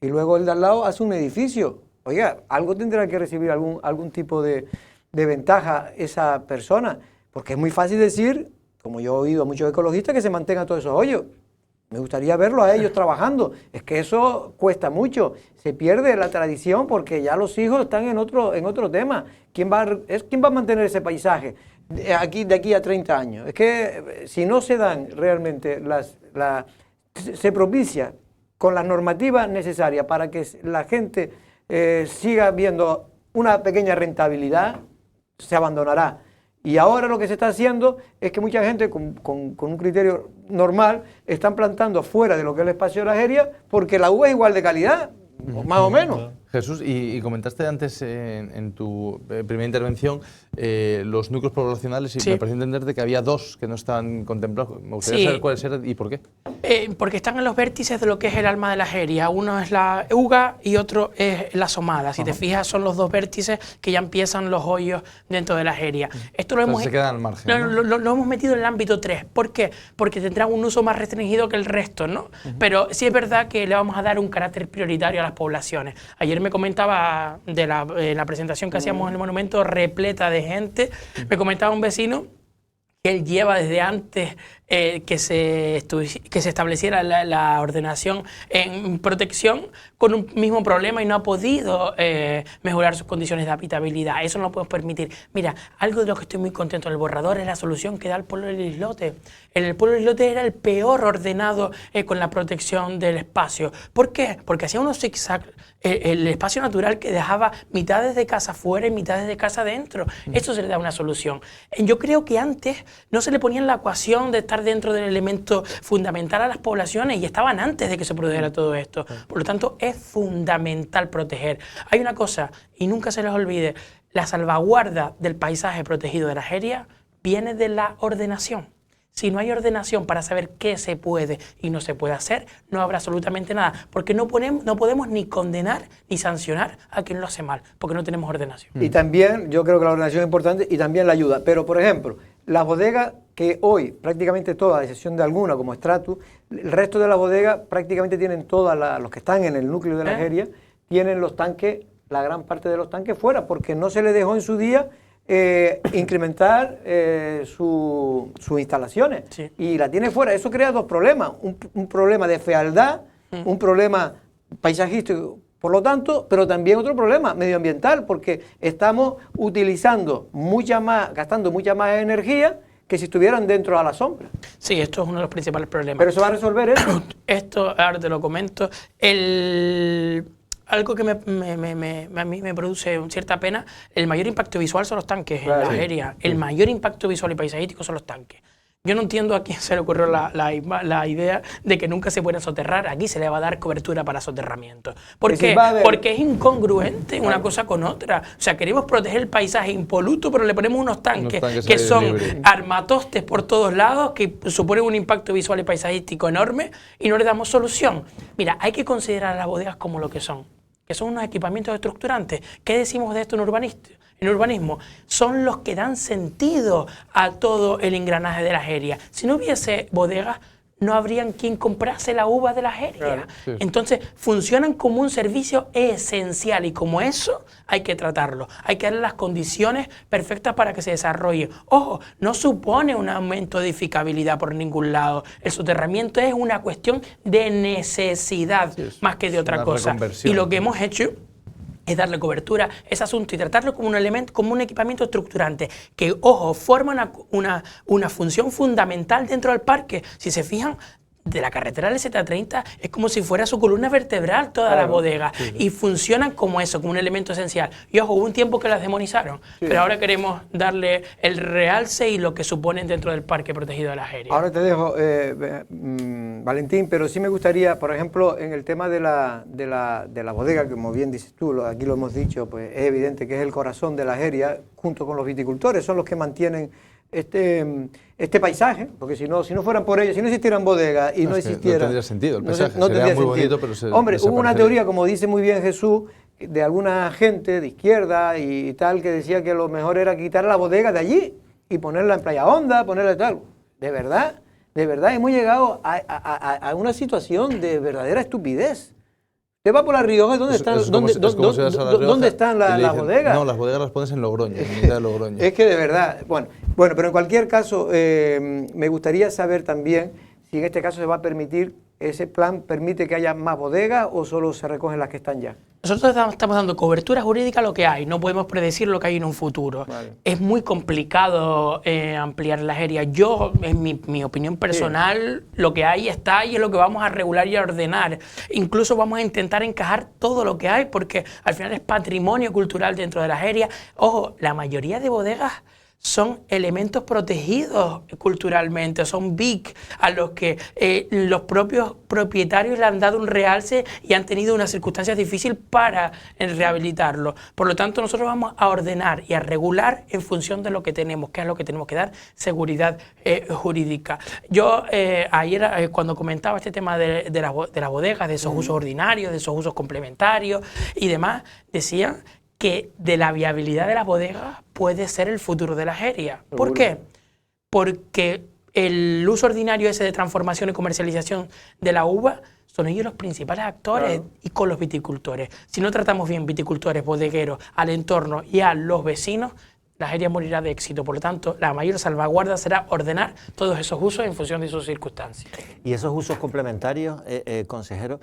y luego el de al lado hace un edificio. Oiga, algo tendrá que recibir algún tipo de ventaja esa persona, porque es muy fácil decir, como yo he oído a muchos ecologistas, que se mantengan todos esos hoyos. Me gustaría verlo a ellos trabajando. Es que eso cuesta mucho. Se pierde la tradición porque ya los hijos están en otro tema. ¿Quién va a mantener ese paisaje de aquí a 30 años? Es que si no se dan realmente se propicia con las normativas necesarias para que la gente siga viendo una pequeña rentabilidad, se abandonará. Y ahora lo que se está haciendo es que mucha gente con un criterio normal están plantando fuera de lo que es el espacio de la jeria porque la uva es igual de calidad, más o menos. Jesús, y comentaste antes en tu primera intervención los núcleos poblacionales y me pareció entender de que había 2 que no están contemplados. Me gustaría saber cuáles eran y por qué. Porque están en los vértices de lo que es el alma de la jeria. Uno es la uga y otro es la somada. Si te fijas, son los 2 vértices que ya empiezan los hoyos dentro de la jeria. Esto lo hemos, se quedan al margen. Lo hemos metido en el ámbito 3. ¿Por qué? Porque tendrán un uso más restringido que el resto, ¿no? Pero sí es verdad que le vamos a dar un carácter prioritario a las poblaciones. Ayer me comentaba de la presentación que hacíamos en el monumento, repleta de gente, me comentaba un vecino que él lleva desde antes que se estableciera la ordenación en protección con un mismo problema y no ha podido mejorar sus condiciones de habitabilidad. Eso no lo podemos permitir. Mira, algo de lo que estoy muy contento del borrador es la solución que da el pueblo del Islote. El pueblo del Islote era el peor ordenado con la protección del espacio. ¿Por qué? Porque hacía unos zigzags el espacio natural que dejaba mitades de casa fuera y mitades de casa dentro. Esto se le da una solución. Yo creo que antes no se le ponía en la ecuación de estar dentro del elemento fundamental a las poblaciones y estaban antes de que se produjera todo esto. Por lo tanto, es fundamental proteger. Hay una cosa, y nunca se les olvide, la salvaguarda del paisaje protegido de la jeria viene de la ordenación. Si no hay ordenación para saber qué se puede y no se puede hacer, no habrá absolutamente nada, porque no podemos ni condenar ni sancionar a quien lo hace mal, porque no tenemos ordenación. Y también, yo creo que la ordenación es importante y también la ayuda. Pero, por ejemplo, las bodegas que hoy, prácticamente todas, a excepción de alguna, como Stratus, el resto de las bodegas prácticamente tienen todas, los que están en el núcleo de la jeria, tienen los tanques, la gran parte de los tanques fuera, porque no se les dejó en su día incrementar sus instalaciones. Sí. Y la tiene fuera. Eso crea dos problemas. Un problema de fealdad, un problema paisajístico, por lo tanto, pero también otro problema medioambiental, porque estamos utilizando gastando mucha más energía que si estuvieran dentro a la sombra. Sí, esto es uno de los principales problemas. ¿Pero eso va a resolver eso? Esto, ahora te lo comento. Algo que a mí me produce cierta pena, el mayor impacto visual son los tanques en las aéreas. El mayor impacto visual y paisajístico son los tanques. Yo no entiendo a quién se le ocurrió la idea de que nunca se pueden soterrar. Aquí se le va a dar cobertura para soterramiento. ¿Por qué? Porque es incongruente una cosa con otra. O sea, queremos proteger el paisaje impoluto, pero le ponemos unos tanques que son armatostes por todos lados, que suponen un impacto visual y paisajístico enorme, y no le damos solución. Mira, hay que considerar a las bodegas como lo que son unos equipamientos estructurantes. ¿Qué decimos de esto en urbanismo? Son los que dan sentido a todo el engranaje de las aéreas. Si no hubiese bodegas, no habrían quien comprase la uva de las aéreas. Claro, sí. Entonces, funcionan como un servicio esencial y como eso hay que tratarlo. Hay que darle las condiciones perfectas para que se desarrolle. Ojo, no supone un aumento de edificabilidad por ningún lado. El soterramiento es una cuestión de necesidad más que de otra cosa. Y lo que hemos hecho es darle cobertura a ese asunto y tratarlo como un elemento, como un equipamiento estructurante que, ojo, forma una función fundamental dentro del parque. Si se fijan, de la carretera del Z30 es como si fuera su columna vertebral toda la bodega, y funcionan como eso, como un elemento esencial. Y ojo, hubo un tiempo que las demonizaron, pero ahora queremos darle el realce y lo que suponen dentro del parque protegido de las aéreas. Ahora te dejo, Valentín, pero sí me gustaría, por ejemplo, en el tema de la bodega, que como bien dices tú, aquí lo hemos dicho, pues es evidente que es el corazón de las aéreas, junto con los viticultores, son los que mantienen este paisaje, porque si no fueran por ellos, si no existieran bodegas y no existiera... No tendría sentido el paisaje, no sería muy sentido. bonito, pero Hombre, hubo una teoría, como dice muy bien Jesús, de alguna gente de izquierda y tal, que decía que lo mejor era quitar la bodega de allí y ponerla en Playa Honda, ponerla tal. De verdad, hemos llegado a una situación de verdadera estupidez. Usted va por La Rioja, ¿dónde están las bodegas? No, las bodegas las pones en Logroño, en mitad de Logroño. Es que de verdad, bueno, pero en cualquier caso, me gustaría saber también si en este caso se va a permitir, ese plan permite que haya más bodegas o solo se recogen las que están ya. Nosotros estamos dando cobertura jurídica a lo que hay, no podemos predecir lo que hay en un futuro. Vale. Es muy complicado ampliar las aéreas. Yo, en mi opinión personal, lo que hay está y es lo que vamos a regular y a ordenar. Incluso vamos a intentar encajar todo lo que hay, porque al final es patrimonio cultural dentro de las aéreas. Ojo, la mayoría de bodegas son elementos protegidos culturalmente, son BIC a los que los propios propietarios le han dado un realce y han tenido unas circunstancias difíciles para rehabilitarlo. Por lo tanto, nosotros vamos a ordenar y a regular en función de lo que tenemos, que es lo que tenemos que dar, seguridad jurídica. Yo ayer cuando comentaba este tema de las bodegas, de esos usos ordinarios, de esos usos complementarios y demás, decía que de la viabilidad de las bodegas puede ser el futuro de las aéreas. ¿Por qué? Porque el uso ordinario ese de transformación y comercialización de la uva son ellos los principales actores, y con los viticultores. Si no tratamos bien viticultores, bodegueros, al entorno y a los vecinos, la aérea morirá de éxito. Por lo tanto, la mayor salvaguarda será ordenar todos esos usos en función de sus circunstancias. Y esos usos complementarios, consejero,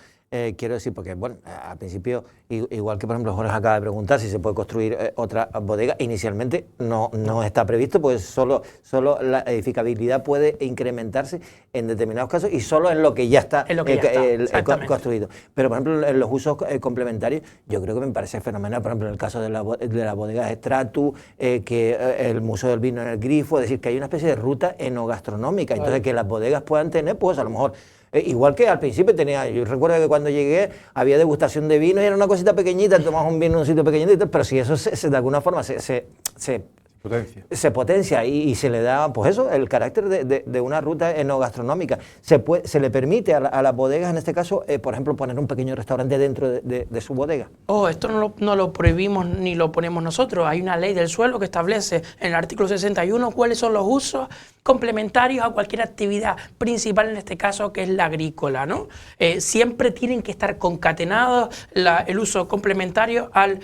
quiero decir, porque bueno, al principio, igual que por ejemplo Jorge acaba de preguntar si se puede construir otra bodega, inicialmente no está previsto, pues solo la edificabilidad puede incrementarse en determinados casos y solo en lo que ya está, construido. Pero por ejemplo en los usos complementarios, yo creo que me parece fenomenal, por ejemplo en el caso de la bodega Stratus, que el Museo del Vino en el Grifo, es decir, que hay una especie de ruta enogastronómica, entonces que las bodegas puedan tener, pues a lo mejor, igual que al principio yo recuerdo que cuando llegué había degustación de vino y era una cosita pequeñita, tomabas un vino en un sitio pequeñito, pero si eso de alguna forma se potencia y se le da, pues eso, el carácter de una ruta enogastronómica. Se le permite a las bodegas, en este caso, por ejemplo, poner un pequeño restaurante dentro de su bodega. Esto no lo prohibimos ni lo ponemos nosotros. Hay una ley del suelo que establece en el artículo 61 cuáles son los usos complementarios a cualquier actividad principal, en este caso, que es la agrícola, ¿no? Siempre tienen que estar concatenados el uso complementario al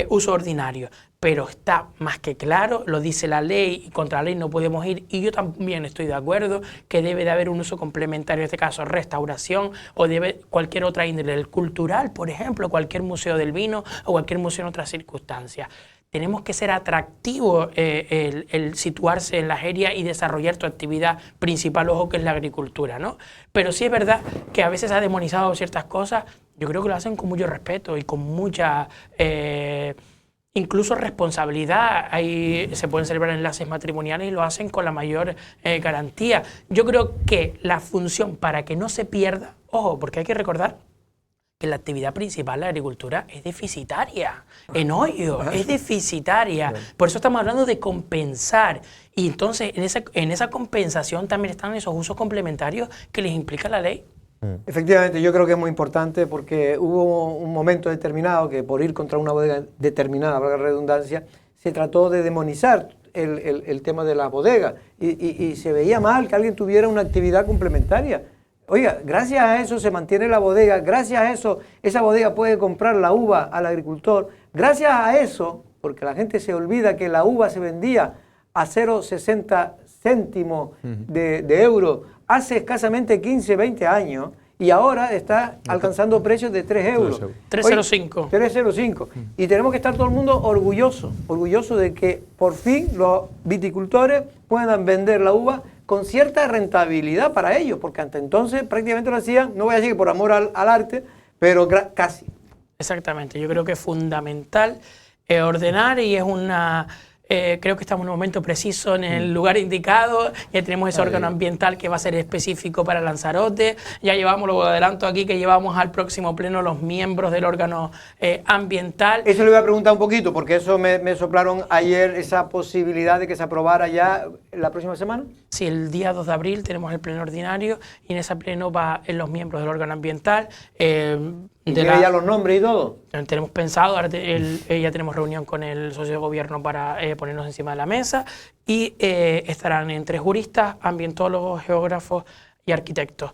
uso ordinario. pero está más que claro, lo dice la ley y contra la ley no podemos ir, y yo también estoy de acuerdo que debe de haber un uso complementario, en este caso restauración, o debe cualquier otra índole, el cultural, por ejemplo, cualquier museo del vino o cualquier museo en otras circunstancias. Tenemos que ser atractivos el situarse en la Jeria y desarrollar tu actividad principal, ojo, que es la agricultura, ¿no? Pero sí es verdad que a veces ha demonizado ciertas cosas, yo creo que lo hacen con mucho respeto y con mucha... incluso responsabilidad. Ahí se pueden celebrar enlaces matrimoniales y lo hacen con la mayor garantía. Yo creo que la función, para que no se pierda, ojo, porque hay que recordar que la actividad principal, la agricultura, es deficitaria. En Hoyo es deficitaria. Por eso estamos hablando de compensar. Y entonces en esa compensación también están esos usos complementarios que les implica la ley. Efectivamente, yo creo que es muy importante porque hubo un momento determinado que por ir contra una bodega determinada, valga la redundancia, se trató de demonizar el tema de la bodega y se veía mal que alguien tuviera una actividad complementaria. Oiga, gracias a eso se mantiene la bodega, gracias a eso esa bodega puede comprar la uva al agricultor, gracias a eso, porque la gente se olvida que la uva se vendía a 0,60 céntimos de euro hace escasamente 15, 20 años y ahora está alcanzando precios de 3 euros. 3,05. 3,05. Y tenemos que estar todo el mundo orgulloso de que por fin los viticultores puedan vender la uva con cierta rentabilidad para ellos, porque hasta entonces prácticamente lo hacían, no voy a decir que por amor al arte, pero casi. Exactamente, yo creo que es fundamental ordenar y es una... creo que estamos en un momento preciso, en el lugar indicado. Ya tenemos ese órgano ambiental que va a ser específico para Lanzarote. Ya llevamos, lo adelanto aquí, que llevamos al próximo pleno los miembros del órgano ambiental. Eso le voy a preguntar un poquito, porque eso me soplaron ayer, esa posibilidad de que se aprobara ya la próxima semana. Sí, el día 2 de abril tenemos el pleno ordinario y en ese pleno va los miembros del órgano ambiental. ¿Y tiene ya los nombres y todo? Tenemos pensado, ahora ya tenemos reunión con el socio de gobierno para ponernos encima de la mesa y estarán entre juristas, ambientólogos, geógrafos y arquitectos.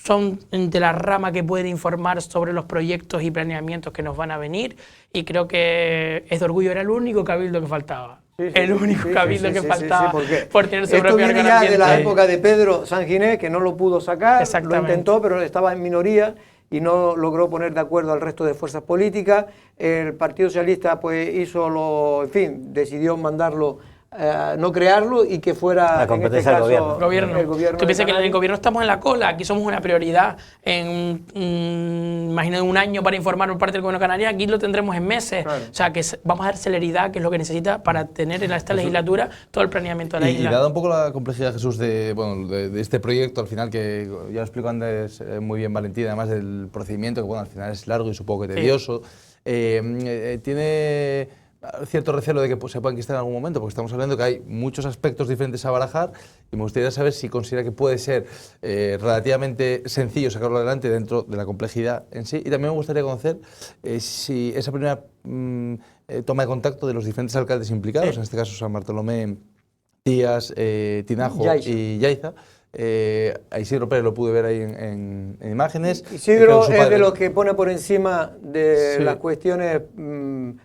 Son de la rama que pueden informar sobre los proyectos y planeamientos que nos van a venir y creo que es de orgullo, era el único cabildo que faltaba. El único cabildo que faltaba por tener su propio órgano ambiental. Esto viene ya de la época de Pedro Sanginés, que no lo pudo sacar, lo intentó, pero estaba en minoría y no logró poner de acuerdo al resto de fuerzas políticas. El Partido Socialista pues decidió mandarlo, no crearlo y que fuera la competencia en este caso, del gobierno. El gobierno. Tú piensas que en el gobierno estamos en la cola, aquí somos una prioridad imagino un año para informar por parte del gobierno canario, aquí lo tendremos en meses. Claro. O sea que vamos a dar celeridad, que es lo que necesita para tener en esta legislatura todo el planeamiento de la isla. Y dado un poco la complejidad, Jesús, de este proyecto al final, que ya lo explicó antes muy bien Valentín, además del procedimiento, que al final es largo y supongo que tedioso, tiene cierto recelo de que se pueda enquistar en algún momento, porque estamos hablando que hay muchos aspectos diferentes a barajar y me gustaría saber si considera que puede ser relativamente sencillo sacarlo adelante dentro de la complejidad en sí. Y también me gustaría conocer si esa primera toma de contacto de los diferentes alcaldes implicados, en este caso San Bartolomé, Tías, Tinajo y Yaiza. A Isidro Pérez lo pude ver ahí en imágenes. Isidro es de los que pone por encima de las cuestiones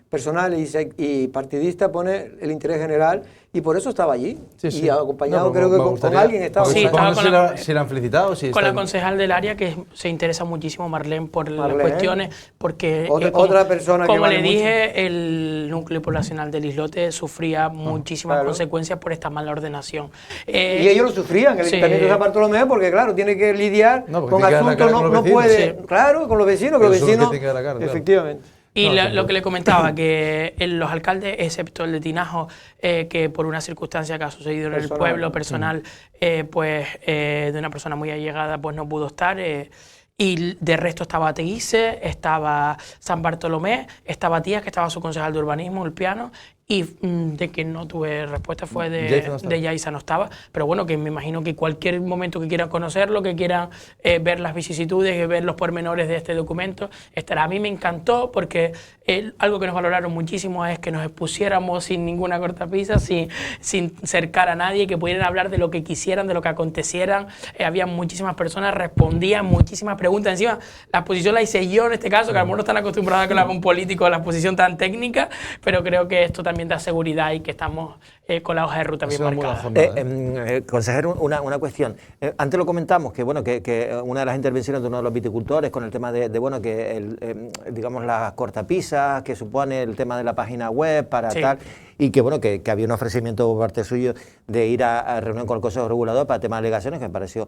personales y partidistas, pone el interés general y por eso estaba allí. Y acompañado creo que con alguien estaba. Sí, estaba si la han felicitado. Con la concejal del área que se interesa muchísimo, Marlene, por las cuestiones, porque otra persona como le dije, el núcleo poblacional del islote sufría muchísimas consecuencias por esta mala ordenación. Y ellos lo sufrían, el Ayuntamiento de San Bartolomé, porque claro, tiene que lidiar con asuntos, no puede, claro, con los vecinos, que los vecinos, efectivamente. Y lo que le comentaba, que los alcaldes, excepto el de Tinajo, que por una circunstancia que ha sucedido en el pueblo personal, de una persona muy allegada, pues no pudo estar. Y de resto estaba Teguise, estaba San Bartolomé, estaba Tías, que estaba su concejal de urbanismo, Ulpiano, y de que no tuve respuesta fue de Yaisa no estaba, pero bueno, que me imagino que cualquier momento que quieran conocerlo, que quieran ver las vicisitudes, ver los pormenores de este documento, estará. A mí me encantó porque algo que nos valoraron muchísimo es que nos expusiéramos sin ninguna cortapisa, sin cercar a nadie, que pudieran hablar de lo que quisieran, de lo que acontecieran. Había muchísimas personas, respondían muchísimas preguntas. Encima, la exposición la hice yo en este caso, que a lo mejor no están acostumbrados a que lo haga un político, a la exposición tan técnica, pero creo que esto también da seguridad y que estamos con la hoja de ruta bien marcada. Consejero, una cuestión. Antes lo comentamos, que bueno, que una de las intervenciones de uno de los viticultores con el tema de bueno, que digamos las cortapisas, que supone el tema de la página web para tal, y que bueno, que había un ofrecimiento por parte suyo de ir a reunión con el Consejo Regulador para temas de alegaciones, que me pareció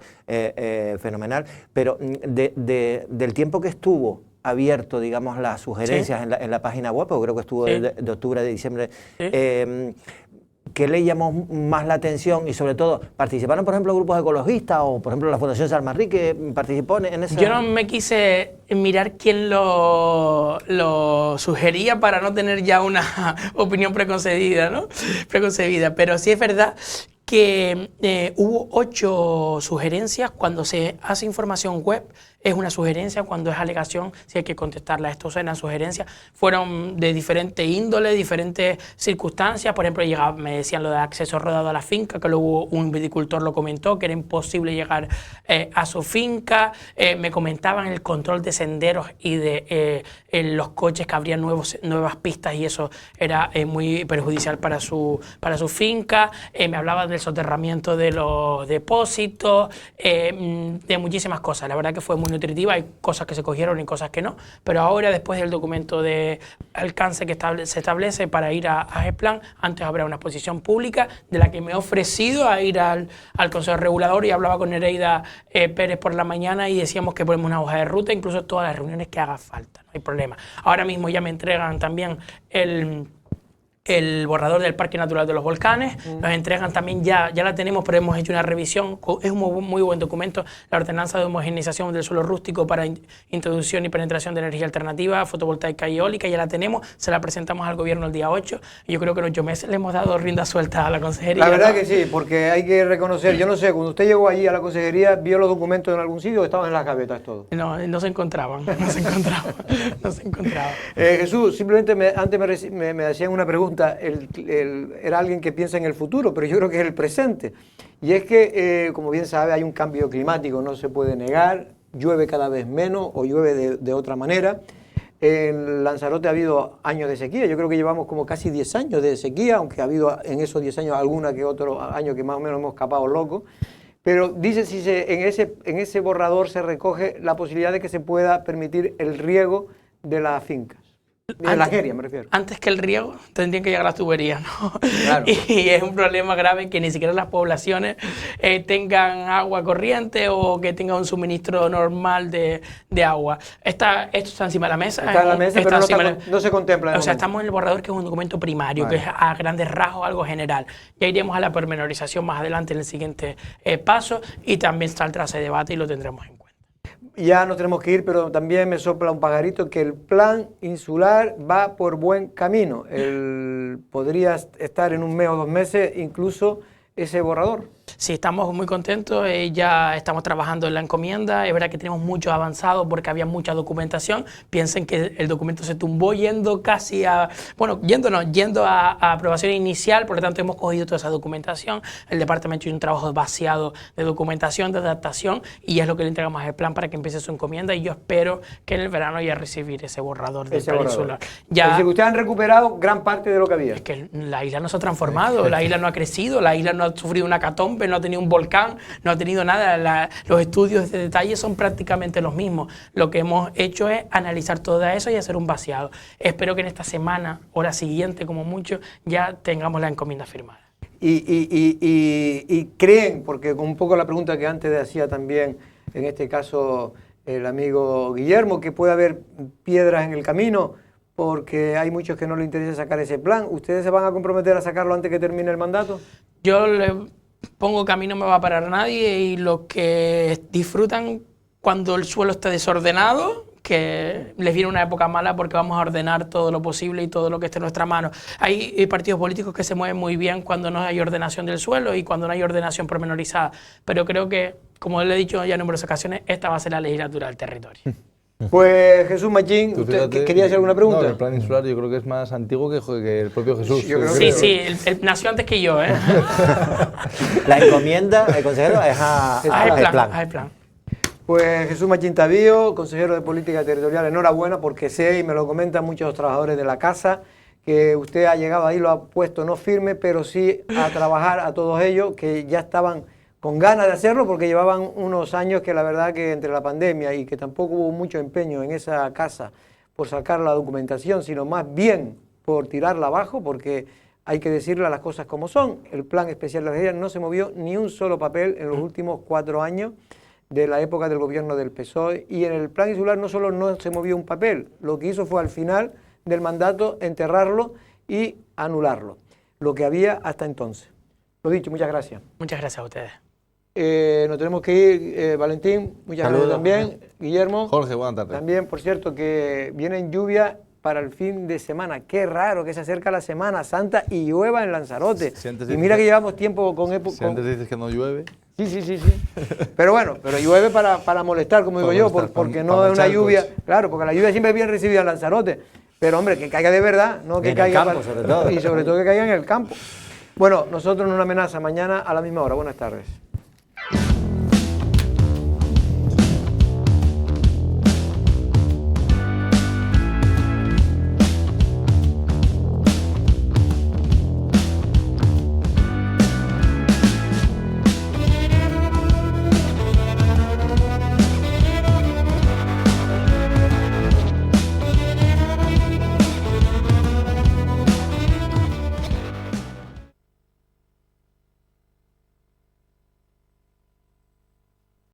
fenomenal, pero del tiempo que estuvo abierto, digamos, las sugerencias en la página web, porque creo que estuvo de octubre a diciembre, ¿qué le llamó más la atención? Y sobre todo, ¿participaron, por ejemplo, grupos ecologistas o, por ejemplo, la Fundación Salmarrí que participó en esa...? Yo no me quise mirar quién lo sugería para no tener ya una opinión preconcebida, ¿no? Pero sí es verdad que hubo 8 sugerencias. Cuando se hace información web es una sugerencia, cuando es alegación sí hay que contestarla. Estos eran sugerencias, fueron de diferente índole, diferentes circunstancias. Por ejemplo, me decían lo de acceso rodado a la finca, que luego un viticultor lo comentó, que era imposible llegar a su finca. Me comentaban el control de senderos y de los coches, que abrían nuevas pistas, y eso era muy perjudicial para su finca. Me hablaban del soterramiento de los depósitos, de muchísimas cosas. La verdad que fue muy nutritiva, hay cosas que se cogieron y cosas que no, pero ahora, después del documento de alcance que se establece para ir a GEPLAN, antes habrá una exposición pública de la que me he ofrecido a ir al Consejo Regulador, y hablaba con Nereida Pérez por la mañana y decíamos que ponemos una hoja de ruta, incluso todas las reuniones que haga falta, no hay problema. Ahora mismo ya me entregan también el borrador del Parque Natural de los Volcanes, nos entregan también, ya la tenemos, pero hemos hecho una revisión, es un muy buen documento, la ordenanza de homogeneización del suelo rústico para introducción y penetración de energía alternativa, fotovoltaica y eólica, ya la tenemos, se la presentamos al gobierno el día 8, y yo creo que en 8 meses le hemos dado rienda suelta a la consejería. La verdad que sí, porque hay que reconocer, yo no sé, cuando usted llegó allí a la consejería, ¿vio los documentos en algún sitio o estaban en las gavetas todo? No se encontraban, no se encontraban. Jesús, simplemente antes me hacían una pregunta. Era alguien que piensa en el futuro, pero yo creo que es el presente. Y es que, como bien sabe, hay un cambio climático, no se puede negar, llueve cada vez menos o llueve de otra manera. En Lanzarote ha habido años de sequía, yo creo que llevamos como casi 10 años de sequía, aunque ha habido en esos 10 años alguna que otro año que más o menos hemos escapado locos. Pero dice si en ese borrador se recoge la posibilidad de que se pueda permitir el riego de las fincas. De la Jeria, me refiero. Antes que el riego tendrían que llegar las tuberías, ¿no? Claro. Y es un problema grave que ni siquiera las poblaciones tengan agua corriente o que tengan un suministro normal de agua. Esto está encima de la mesa. Está en la mesa, pero no se contempla. O sea, estamos en el borrador, que es un documento primario, que es a grandes rasgos algo general. Ya iremos a la pormenorización más adelante en el siguiente paso, y también saldrá ese debate y lo tendremos en cuenta. Ya nos tenemos que ir, pero también me sopla un pajarito que el plan insular va por buen camino. Podría estar en un mes o 2 meses incluso ese borrador. Sí, estamos muy contentos, ya estamos trabajando en la encomienda. Es verdad que tenemos mucho avanzado porque había mucha documentación. Piensen que el documento se tumbó yendo a aprobación inicial, por lo tanto hemos cogido toda esa documentación. El departamento hizo un trabajo vaciado de documentación, de adaptación, y es lo que le entregamos al plan para que empiece su encomienda, y yo espero que en el verano ya recibir ese borrador del plan insular. Ya, es decir, que ustedes han recuperado gran parte de lo que había. Es que la isla no se ha transformado, la isla no ha crecido, la isla no ha sufrido una catombe, no ha tenido un volcán, no ha tenido nada. Los estudios de detalle son prácticamente los mismos. Lo que hemos hecho es analizar todo eso y hacer un vaciado. Espero que en esta semana o la siguiente, como mucho, ya tengamos la encomienda firmada. Y creen, porque un poco la pregunta que antes hacía también, en este caso el amigo Guillermo, que puede haber piedras en el camino, porque hay muchos que no les interesa sacar ese plan. ¿Ustedes se van a comprometer a sacarlo antes que termine el mandato? Yo le pongo que a mí no me va a parar nadie, y los que disfrutan cuando el suelo está desordenado, que les viene una época mala porque vamos a ordenar todo lo posible y todo lo que esté en nuestra mano. Hay partidos políticos que se mueven muy bien cuando no hay ordenación del suelo y cuando no hay ordenación pormenorizada, pero creo que, como le he dicho ya en numerosas ocasiones, esta va a ser la legislatura del territorio. Pues Jesús Machín, ¿usted quería hacer alguna pregunta? No, el plan insular yo creo que es más antiguo que el propio Jesús. Sí, él nació antes que yo. La encomienda, el consejero, es al plan. Pues Jesús Machín Tavío, consejero de Política Territorial, enhorabuena porque sé, y me lo comentan muchos trabajadores de la casa, que usted ha llegado ahí, lo ha puesto no firme, pero sí a trabajar a todos ellos que ya estaban con ganas de hacerlo porque llevaban unos años que la verdad que entre la pandemia y que tampoco hubo mucho empeño en esa casa por sacar la documentación, sino más bien por tirarla abajo, porque hay que decirle las cosas como son. El plan especial de la Algeciras no se movió ni un solo papel en los últimos 4 años de la época del gobierno del PSOE, y en el plan insular no solo no se movió un papel, lo que hizo fue al final del mandato enterrarlo y anularlo, lo que había hasta entonces. Lo dicho, muchas gracias. Muchas gracias a ustedes. Nos tenemos que ir, Valentín, muchas gracias también. Guillermo. Jorge, buenas tardes. También, por cierto, que vienen lluvias para el fin de semana. Qué raro que se acerca la Semana Santa y llueva en Lanzarote. Y mira que llevamos tiempo con época. Si antes dices que no llueve. Sí. Pero bueno, pero llueve para molestar, como digo yo, porque no es una lluvia. Claro, porque la lluvia siempre es bien recibida en Lanzarote. Pero hombre, que caiga de verdad, no que caiga. En el campo, sobre todo. Y sobre todo que caiga en el campo. Bueno, nosotros en Una Amenaza mañana a la misma hora. Buenas tardes.